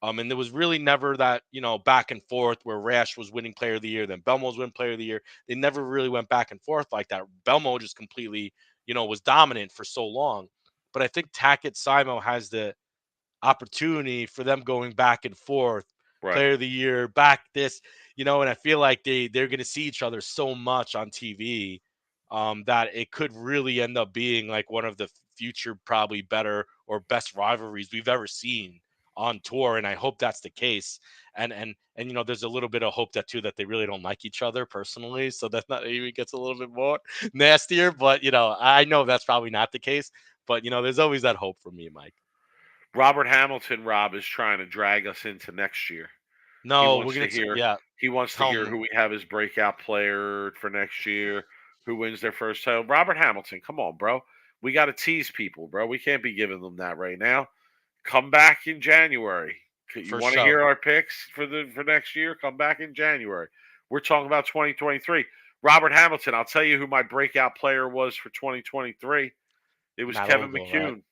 And there was really never that, back and forth where Rash was winning player of the year, then Belmo was winning player of the year. They never really went back and forth like that. Belmo just completely, was dominant for so long. But I think Tackett Simo has the opportunity for them going back and forth, right. player of the year, back this, and I feel like they're going to see each other so much on TV that it could really end up being like one of the future probably better or best rivalries we've ever seen on tour, and I hope that's the case. And there's a little bit of hope that too that they really don't like each other personally, so that not even gets a little bit more nastier. But I know that's probably not the case. But there's always that hope for me, Mike. Robert Hamilton, Rob, is trying to drag us into next year. He No, we're wants to gonna hear yeah. he wants to Tell hear me who we have as breakout player for next year, who wins their first title. Robert Hamilton, come on, bro. We got to tease people, bro. We can't be giving them that right now. Come back in January. You for want to sure. hear our picks for next year? Come back in January. We're talking about 2023. Robert Hamilton. I'll tell you who my breakout player was for 2023. It was Matt Kevin Ogle, McCune. right?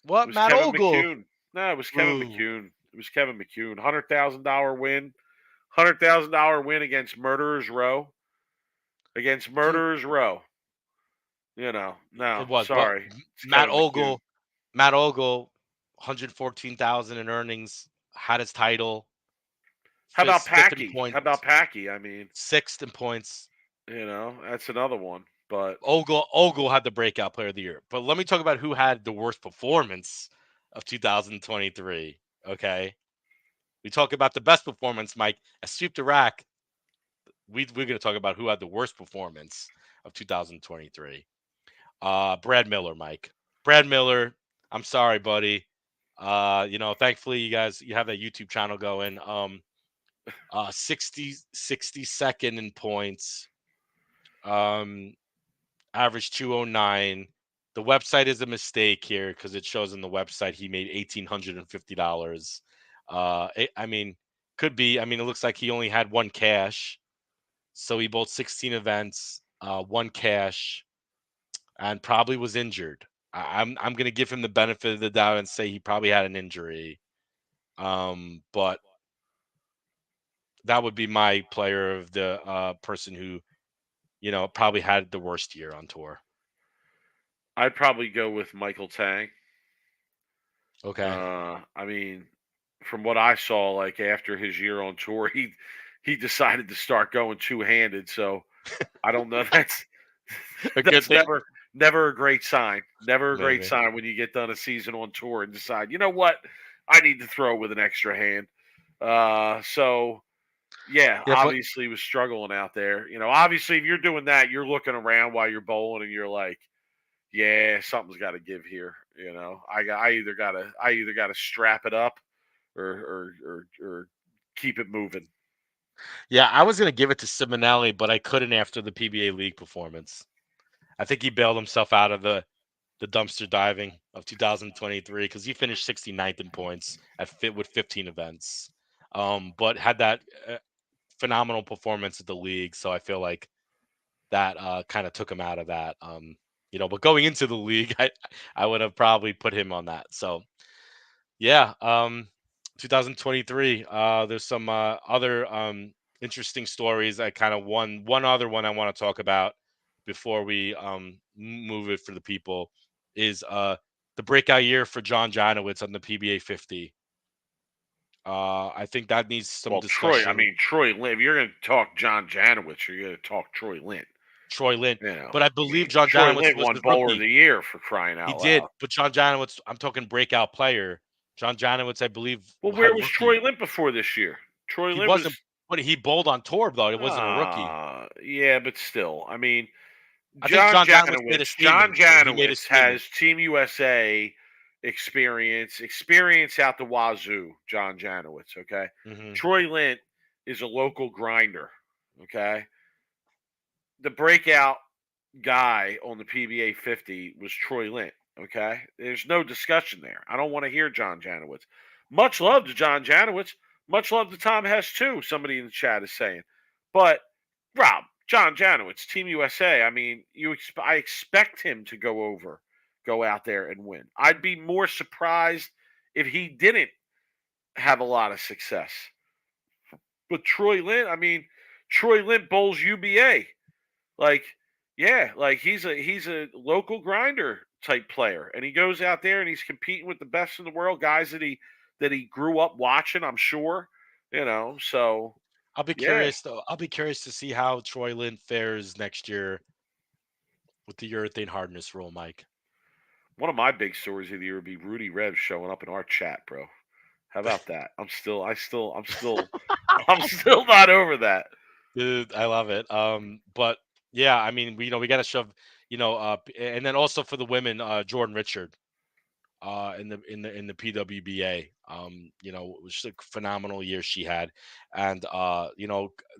What? It was Matt Kevin Ogle? McCune. No, it was Kevin Ooh. McCune. It was Kevin McCune. $100,000 win. $100,000 win against Murderers Row. Against Murderers Row. No, It was, but sorry. It's Matt Kevin McCune. Ogle, 114,000 in earnings, had his title. How about Fifth in Packy? points, How about Packy? I mean, sixth in points. that's another one. But Ogle had the breakout player of the year. But let me talk about who had the worst performance of 2023. Okay. We talk about the best performance, Mike. At Sweep the Rack, we're going to talk about who had the worst performance of 2023. Brad Miller, Mike. Brad Miller, I'm sorry, buddy. Thankfully you have that YouTube channel going. 62nd in points. Average 209. The website is a mistake here because it shows in the website he made $1,850. Could be. It looks like he only had one cash, so he bowled 16 events, one cash, and probably was injured. I'm gonna give him the benefit of the doubt and say he probably had an injury. But that would be my player of the person who, probably had the worst year on tour. I'd probably go with Michael Tang. Okay. From what I saw, like after his year on tour, he decided to start going two-handed. So I don't know. That's never a great sign. Never a great sign when you get done a season on tour and decide, you know what, I need to throw with an extra hand. Obviously he was struggling out there. Obviously if you're doing that, you're looking around while you're bowling and you're like, yeah, something's got to give here. I either gotta strap it up or keep it moving. Yeah, I was gonna give it to Simonelli, but I couldn't after the PBA League performance. I think he bailed himself out of the dumpster diving of 2023 because he finished 69th in points with 15 events, but had that phenomenal performance at the league. So I feel like that kind of took him out of that. But going into the league, I would have probably put him on that. So yeah, 2023. There's some other interesting stories. I kind of one other one I want to talk about before we move it for the people is the breakout year for John Janowitz on the PBA 50. I think that needs some discussion. Troy Lint. If you're going to talk John Janowitz, you're going to talk Troy Lint. But I believe John Janowitz won Bowler of the Year for crying out loud. He did, but John Janowitz, I'm talking breakout player. John Janowitz, I believe. Well, where was Troy Lint before this year? He wasn't, but he bowled on tour though. It wasn't a rookie. Yeah, but still, I think John Janowitz has Team USA experience out the wazoo. John Janowitz, okay. Mm-hmm. Troy Lint is a local grinder, okay. The breakout guy on the PBA 50 was Troy Lint, okay? There's no discussion there. I don't want to hear John Janowitz. Much love to John Janowitz. Much love to Tom Hess, too, somebody in the chat is saying. But, Rob, John Janowitz, Team USA, I expect him to go out there and win. I'd be more surprised if he didn't have a lot of success. But Troy Lint bowls UBA. He's a local grinder type player, and he goes out there and he's competing with the best in the world, guys that he grew up watching. I'm sure, So I'll be curious though. I'll be curious to see how Troy Lint fares next year with the urethane hardness rule, Mike. One of my big stories of the year would be Rudy Rev showing up in our chat, bro. How about that? I'm still not over that. Dude, I love it. But yeah, we got to shove, and then also for the women, Jordan Richard, in the PWBA, it was a phenomenal year she had, and the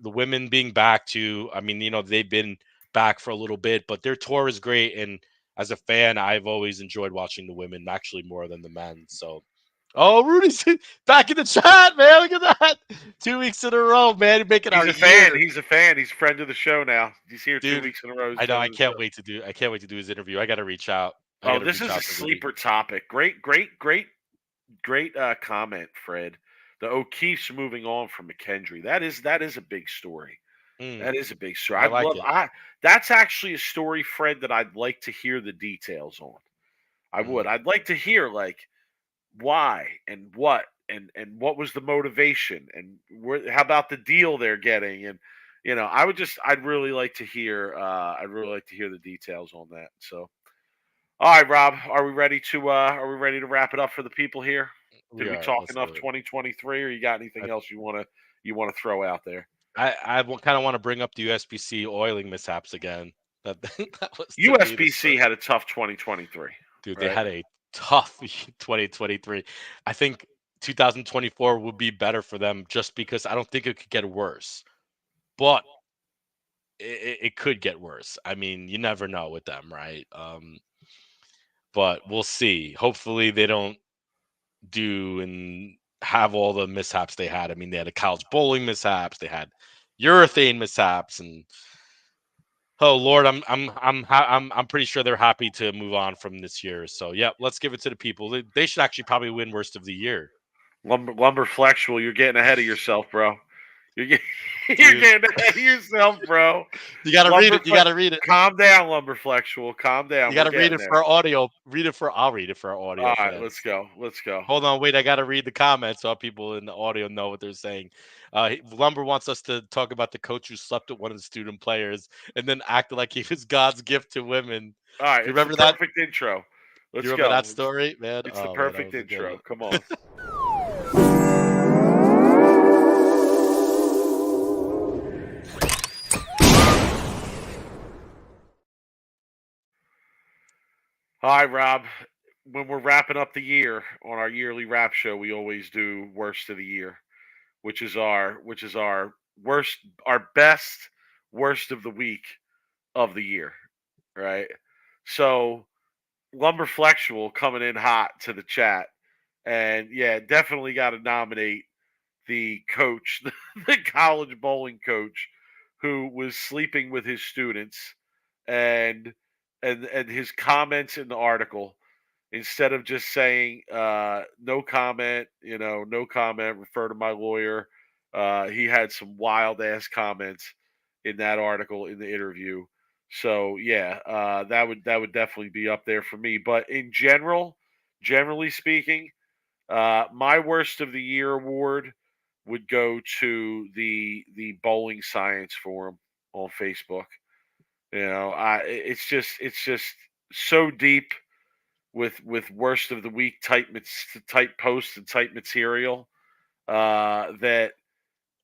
women being back to, they've been back for a little bit, but their tour is great, and as a fan, I've always enjoyed watching the women actually more than the men. So, Oh, Rudy's back in the chat, man. Look at that. 2 weeks in a row, man. You're making He's our a fan. year. He's a fan. He's a friend of the show now. He's here 2 Dude, weeks in a row. He's I know. friend I of the can't show. wait to do. I can't wait to do his interview. I got to reach out. Oh, this is a sleeper topic. Great comment, Fred. The O'Keefe's moving on from McKendry. That is a big story. That is a big story. I like it. That's actually a story, Fred, that I'd like to hear the details on. I would. I'd like to hear like why and what and what was the motivation and how about the deal they're getting and I'd really like to hear the details on that. So all right, Rob, are we ready to wrap it up for the people here? Did we talk enough 2023, or you got anything else you want to throw out there? I kind of want to bring up the USBC oiling mishaps again. That was USBC had a tough 2023. Dude, right? They had a tough 2023. I think 2024 would be better for them just because I don't think it could get worse. But it could get worse. I mean, you never know with them, right? But we'll see. Hopefully they don't do and have all the mishaps they had. I mean, they had a college bowling mishaps, they had urethane mishaps, and oh Lord, I'm pretty sure they're happy to move on from this year. So yeah, let's give it to the people. They should actually probably win worst of the year. Lumber Flexual, you're getting ahead of yourself, bro. You're getting ahead of yourself, bro. You gotta read it. You gotta read it. Calm down, Lumber Flexual. Calm down. You gotta read it for our audio. I'll read it for our audio. All right, let's go. Hold on, wait. I gotta read the comments so people in the audio know what they're saying. Lumber wants us to talk about the coach who slept with one of the student players and then acted like he was God's gift to women. All right, you remember that perfect intro? Let's remember that story, man? It's the perfect intro. Come on. All right, Rob. When we're wrapping up the year on our yearly wrap show, we always do worst of the year, which is our worst, our best worst of the week of the year, right? So Lumber Flexual coming in hot to the chat, and yeah, definitely got to nominate the coach, the college bowling coach, who was sleeping with his students, and his comments in the article, instead of just saying no comment, no comment, refer to my lawyer, he had some wild ass comments in that article, in the interview. So yeah, that would definitely be up there for me. But in generally speaking, my worst of the year award would go to the Bowling Science Forum on Facebook. It's just so deep with worst of the week type posts and type material that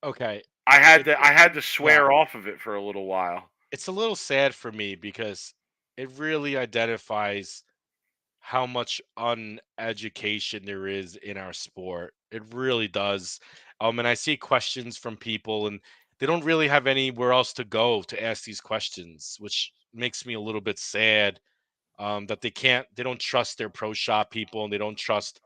okay. I had to swear off of it for a little while. It's a little sad for me because it really identifies how much uneducation there is in our sport. It really does. And I see questions from people and they don't really have anywhere else to go to ask these questions, which makes me a little bit sad. That they don't trust their pro shop people and they don't trust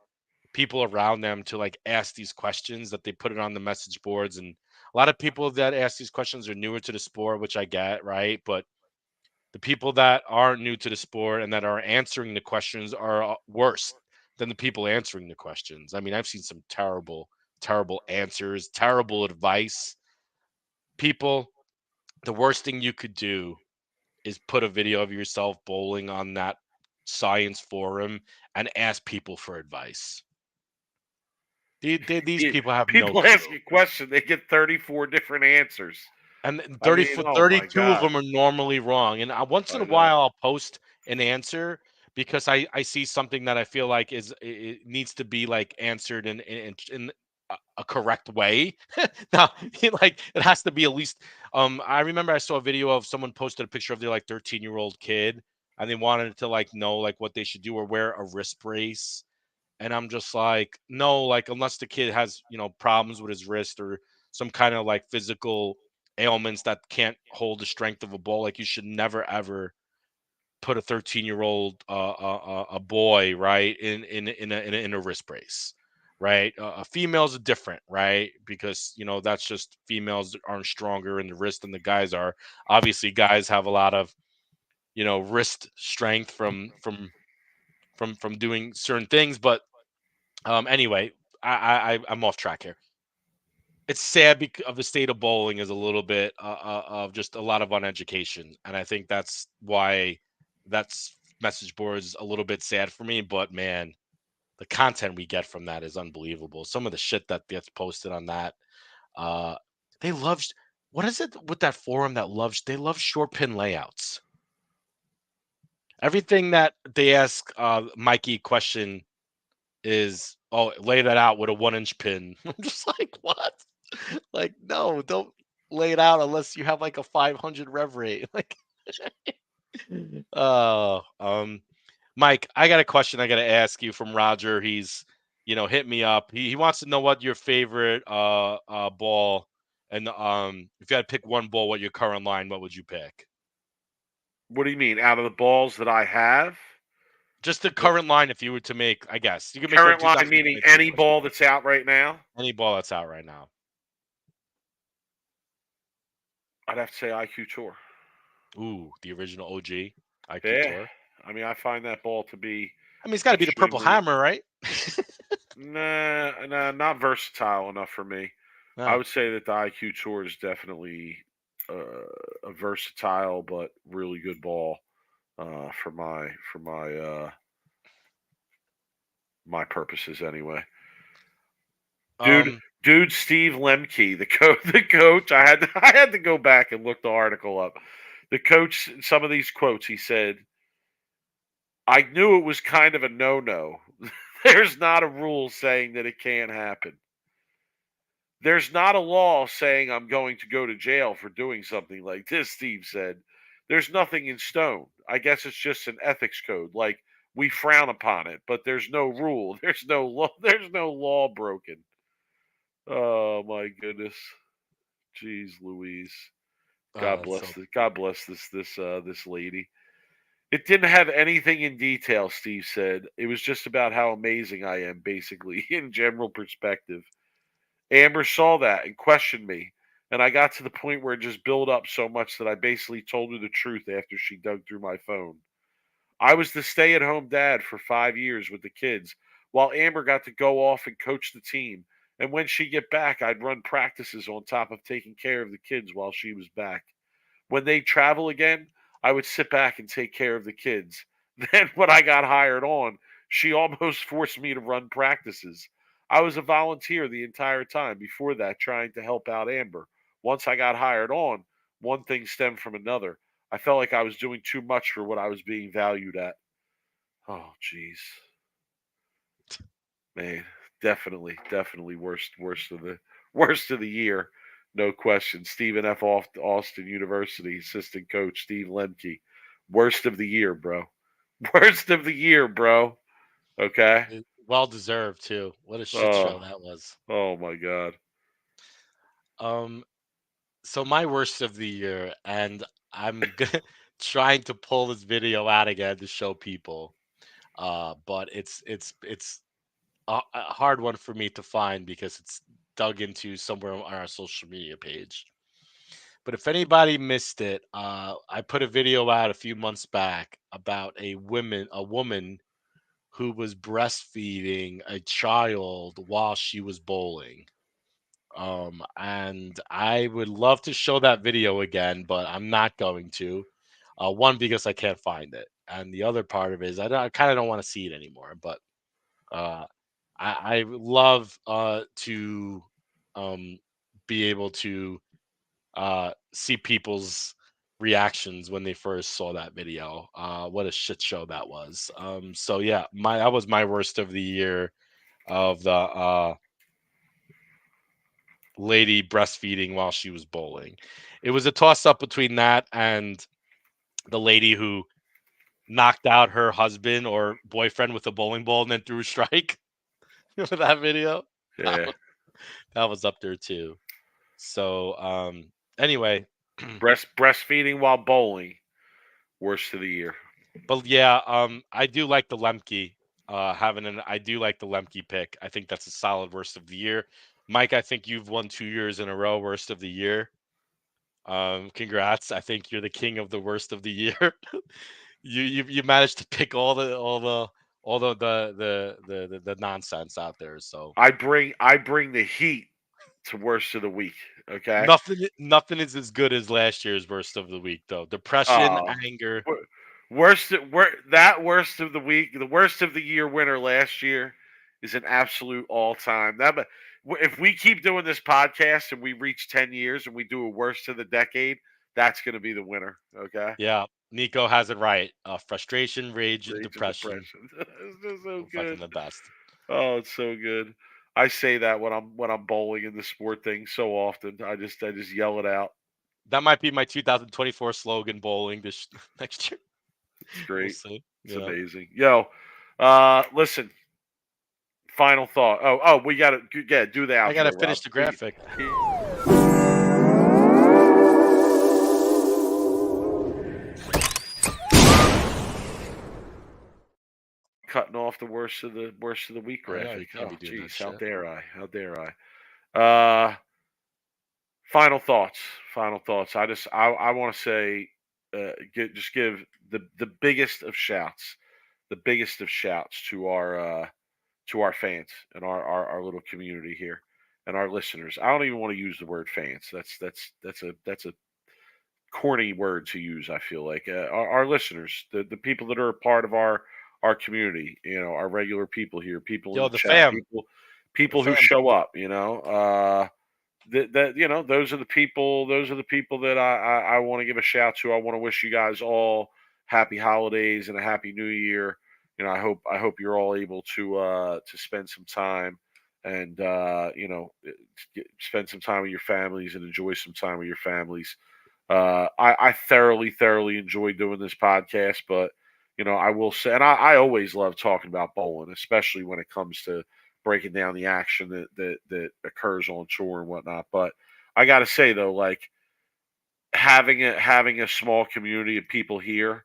people around them to like ask these questions, that they put it on the message boards. And a lot of people that ask these questions are newer to the sport, which I get, right? But the people that aren't new to the sport and that are answering the questions are worse than the people answering the questions. I mean, I've seen some terrible answers, terrible advice. People, the worst thing you could do is put a video of yourself bowling on that science forum and ask people for advice. These people have people ask a question, they get 34 different answers. And 32 of them are normally wrong. And once in a while, I'll post an answer because I see something that I feel like it needs to be like answered in a correct way. Now, like it has to be at least. I remember I saw a video of someone posted a picture of their like 13-year-old kid, and they wanted to like know like what they should do or wear a wrist brace. And I'm just like, no, like unless the kid has problems with his wrist or some kind of like physical ailments that can't hold the strength of a ball, like you should never ever put a 13-year-old a boy right in a wrist brace. right? Females are different, right? Because that's just females aren't stronger in the wrist than the guys are. Obviously, guys have a lot of wrist strength from doing certain things. But anyway, I'm off track here. It's sad because of the state of bowling is a little bit of just a lot of uneducation, and I think that's why that's message boards a little bit sad for me. But man, the content we get from that is unbelievable. Some of the shit that gets posted on that, uh, they love. What is it with that forum that loves? They love short pin layouts. Everything that they ask Mikey question is, oh, lay that out with a 1-inch pin. I'm just like, what? Like, no, don't lay it out unless you have like a 500 rev rate. Like, oh, Mike, I got a question I got to ask you from Roger. He's, hit me up. He wants to know what your favorite ball, and if you had to pick one ball, what your current line, what would you pick? What do you mean? Out of the balls that I have? Just the current line, if you were to make, I guess you can make Current line meaning any ball that's out right now? Any ball that's out right now. I'd have to say IQ Tour. Ooh, the original OG IQ Tour. I mean, I find that ball to be. I mean, it's got to be the Purple Hammer, right? Nah, not versatile enough for me. No. I would say that the IQ Tour is definitely a versatile but really good ball for my purposes anyway. Dude, Steve Lemke, the coach. I had to go back and look the article up. The coach, some of these quotes, he said, "I knew it was kind of a no-no. There's not a rule saying that it can't happen. There's not a law saying I'm going to go to jail for doing something like this," Steve said. "There's nothing in stone. I guess it's just an ethics code. Like, we frown upon it, but there's no rule. There's no law broken." Oh my goodness. Jeez Louise. God bless this lady. It didn't have anything in detail, Steve said. It was just about how amazing I am, basically, in general perspective. Amber saw that and questioned me, and I got to the point where it just built up so much that I basically told her the truth after she dug through my phone. I was the stay-at-home dad for 5 years with the kids, while Amber got to go off and coach the team. And when she'd get back, I'd run practices on top of taking care of the kids while she was back. When they'd travel again, I would sit back and take care of the kids. Then when I got hired on, she almost forced me to run practices. I was a volunteer the entire time before that, trying to help out Amber. Once I got hired on, one thing stemmed from another. I felt like I was doing too much for what I was being valued at. Oh, jeez. Man, definitely worst of the year. No question. Stephen F. Austin University assistant coach Steve Lemke. Worst of the year, bro. Worst of the year, bro. Okay. Well deserved too. What a shit show that was. Oh my god. So my worst of the year, and I'm trying to pull this video out again to show people. But it's a hard one for me to find because it's dug into somewhere on our social media page. But if anybody missed it, I put a video out a few months back about a woman who was breastfeeding a child while she was bowling. And I would love to show that video again, but I'm not going to. One, because I can't find it, and the other part of it is I kind of don't want to see it anymore. But I love to be able to see people's reactions when they first saw that video. What a shit show that was. So yeah, that was my worst of the year of the lady breastfeeding while she was bowling. It was a toss up between that and the lady who knocked out her husband or boyfriend with a bowling ball and then threw a strike. Remember that video? Yeah. That was up there too. So anyway, breastfeeding while bowling, worst of the year. But yeah, I do like the Lemke I do like the Lemke pick. I think that's a solid worst of the year. Mike, I think you've won 2 years in a row worst of the year. Congrats. I think you're the king of the worst of the year. You managed to pick all the nonsense out there. So I bring the heat to worst of the week. Okay. nothing is as good as last year's worst of the week though. Depression, Oh, anger. that worst of the week, the worst of the year winner last year is an absolute all time. If we keep doing this podcast and we reach 10 years and we do a worst of the decade, that's going to be the winner. Okay. Yeah, Nico has it right. Frustration, rage, and Rage and depression. depression. It's just so Fucking good. the best. Oh, it's so good. I say that when I'm bowling in the sport thing so often. I just yell it out. That might be my 2024 slogan bowling this next year. It's We'll great. see. It's Yeah. amazing. Yo, listen. Final thought. We got to do the outro. I gotta Rob. finish the graphic. Cutting off the worst of the week I know, graphic. you can't Oh, be doing that jeez, how shit. dare I? How dare I? Final thoughts. Final thoughts. I want to say, just give the biggest of shouts, to our fans and our little community here and our listeners. I don't even want to use the word fans. That's a corny word to use. I feel like our listeners, the people that are a part of our community, our regular people here, people in Yo, the the chat, fam. The people who fam. show up. Those are the people. Those are the people that I want to give a shout to. I want to wish you guys all happy holidays and a happy new year. I hope you're all able to spend some time and spend some time with your families and enjoy some time with your families. I thoroughly enjoy doing this podcast, but I will say, and I always love talking about bowling, especially when it comes to breaking down the action that occurs on tour and whatnot. But I got to say though, like having a small community of people here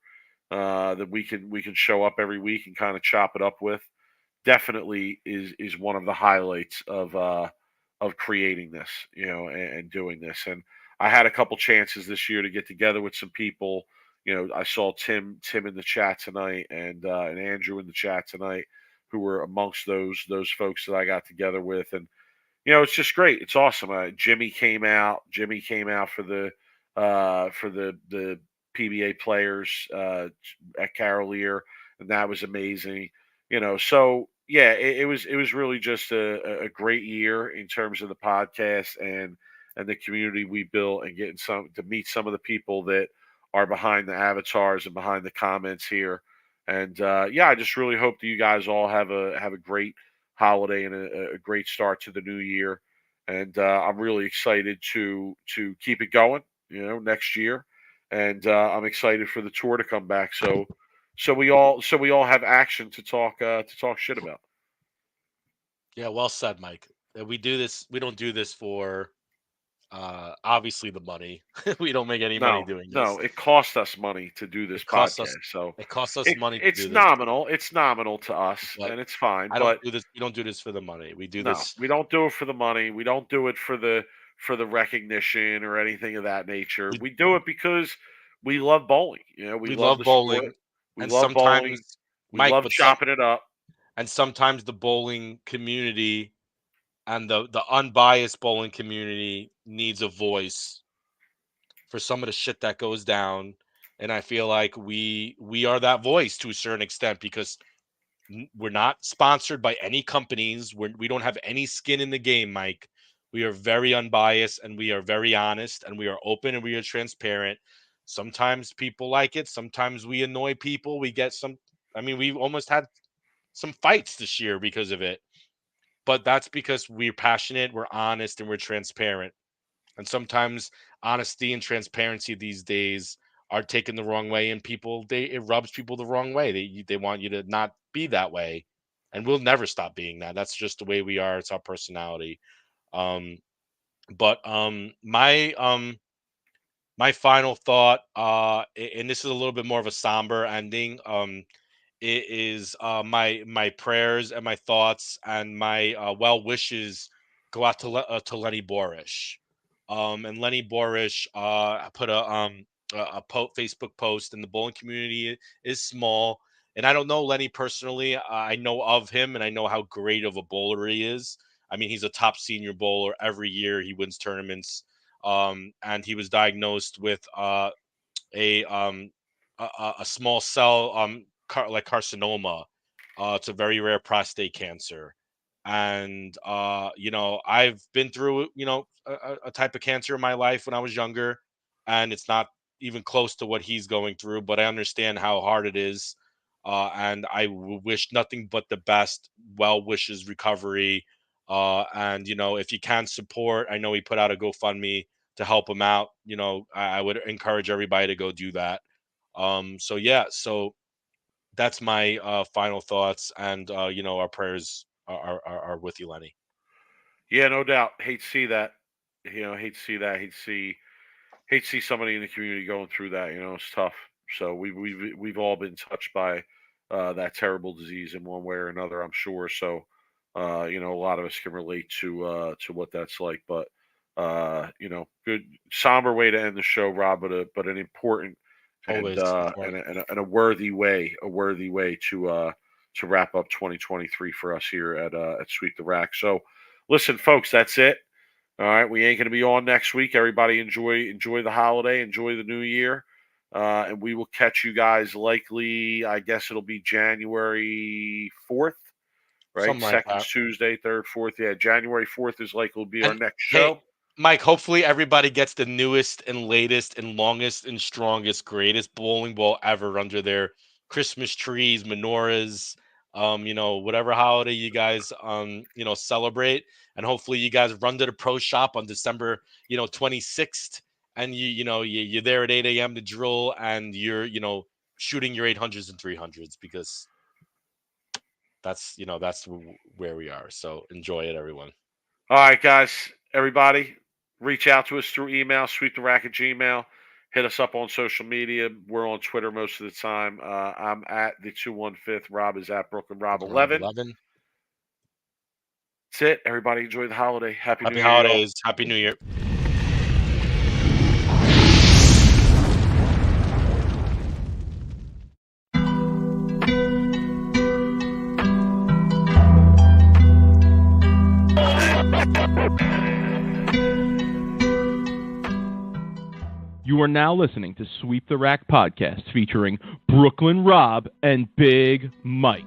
that we can show up every week and kind of chop it up with definitely is one of the highlights of creating this, and doing this. And I had a couple chances this year to get together with some people. I saw Tim in the chat tonight and Andrew in the chat tonight, who were amongst those folks that I got together with. And it's just great. It's awesome. Jimmy came out. Jimmy came out for the PBA players at Carolier, and that was amazing. So yeah, it was really just a great year in terms of the podcast and the community we built and getting some to meet some of the people that are behind the avatars and behind the comments here. And yeah, I just really hope that you guys all have a great holiday and a great start to the new year. And I'm really excited to keep it going, next year. And I'm excited for the tour to come back. So we all have action to talk shit about. Yeah, well said, Mike. We do this. We don't do this for obviously the money. We don't make any money No, doing this. no, it cost us money to do this It costs us. podcast. So It costs us money to it's do this, nominal. It's nominal to us, but and it's fine. I don't But do this. We don't do this for the money. We do no, this. we don't do it for the money. We don't do it for the recognition or anything of that nature. We, We do it because we love bowling. We we love love the sport. bowling, We and love bowling. sometimes, We Mike, love chopping it up. and sometimes the bowling community and the unbiased bowling community needs a voice for some of the shit that goes down. And I feel like we are that voice to a certain extent because we're not sponsored by any companies. We don't have any skin in the game, Mike. We are very unbiased and we are very honest and we are open and we are transparent. Sometimes people like it. Sometimes we annoy people. We get some. I mean, we've almost had some fights this year because of it. But that's because we're passionate, we're honest, and we're transparent. And sometimes honesty and transparency these days are taken the wrong way, and it rubs people the wrong way. They want you to not be that way, and we'll never stop being that. That's just the way we are. It's our personality. Um, but my final thought, and this is a little bit more of a somber ending. is my prayers and my thoughts and my well wishes go out to Lenny Borish. And Lenny Borish put a Facebook post, and the bowling community is small. And I don't know Lenny personally. I know of him, and I know how great of a bowler he is. I mean, he's a top senior bowler every year. He wins tournaments. And he was diagnosed with a small cell like carcinoma. It's a very rare prostate cancer. And I've been through a type of cancer in my life when I was younger, and it's not even close to what he's going through, but I understand how hard it is. And I wish nothing but the best, well wishes, recovery. And if you can support, I know he put out a GoFundMe to help him out. I would encourage everybody to go do that. So that's my final thoughts, and our prayers are with you, Lenny. Yeah, no doubt. Hate to see that. Hate to see that. Hate to see somebody in the community going through that. It's tough. So we've all been touched by that terrible disease in one way or another, I'm sure. So a lot of us can relate to what that's like. But good somber way to end the show, Rob, but an important and a worthy way to wrap up 2023 for us here at Sweep the Rack. So listen, folks, that's it. All right, we ain't going to be on next week. Everybody enjoy the holiday, enjoy the new year, and we will catch you guys likely. I guess it'll be January 4th, right? Something like Second that. Tuesday, 3rd, 4th. Yeah, January 4th is likely will be our next show. Hey, Mike, hopefully everybody gets the newest and latest and longest and strongest, greatest bowling ball ever under their Christmas trees, menorahs, whatever holiday you guys celebrate. And hopefully you guys run to the pro shop on December 26th, and you're there at 8 a.m. to drill, and you're shooting your 800s and 300s, because that's where we are. So enjoy it, everyone. All right, guys, everybody, reach out to us through email, sweeptherack@gmail.com. Hit us up on social media. We're on Twitter most of the time. I'm at the 215th. Rob is at Brooklyn Rob 11. That's it. Everybody enjoy the holiday. Happy New Year. Happy holidays. Happy New Year. You are now listening to Sweep the Rack podcast featuring Brooklyn Rob and Big Mike.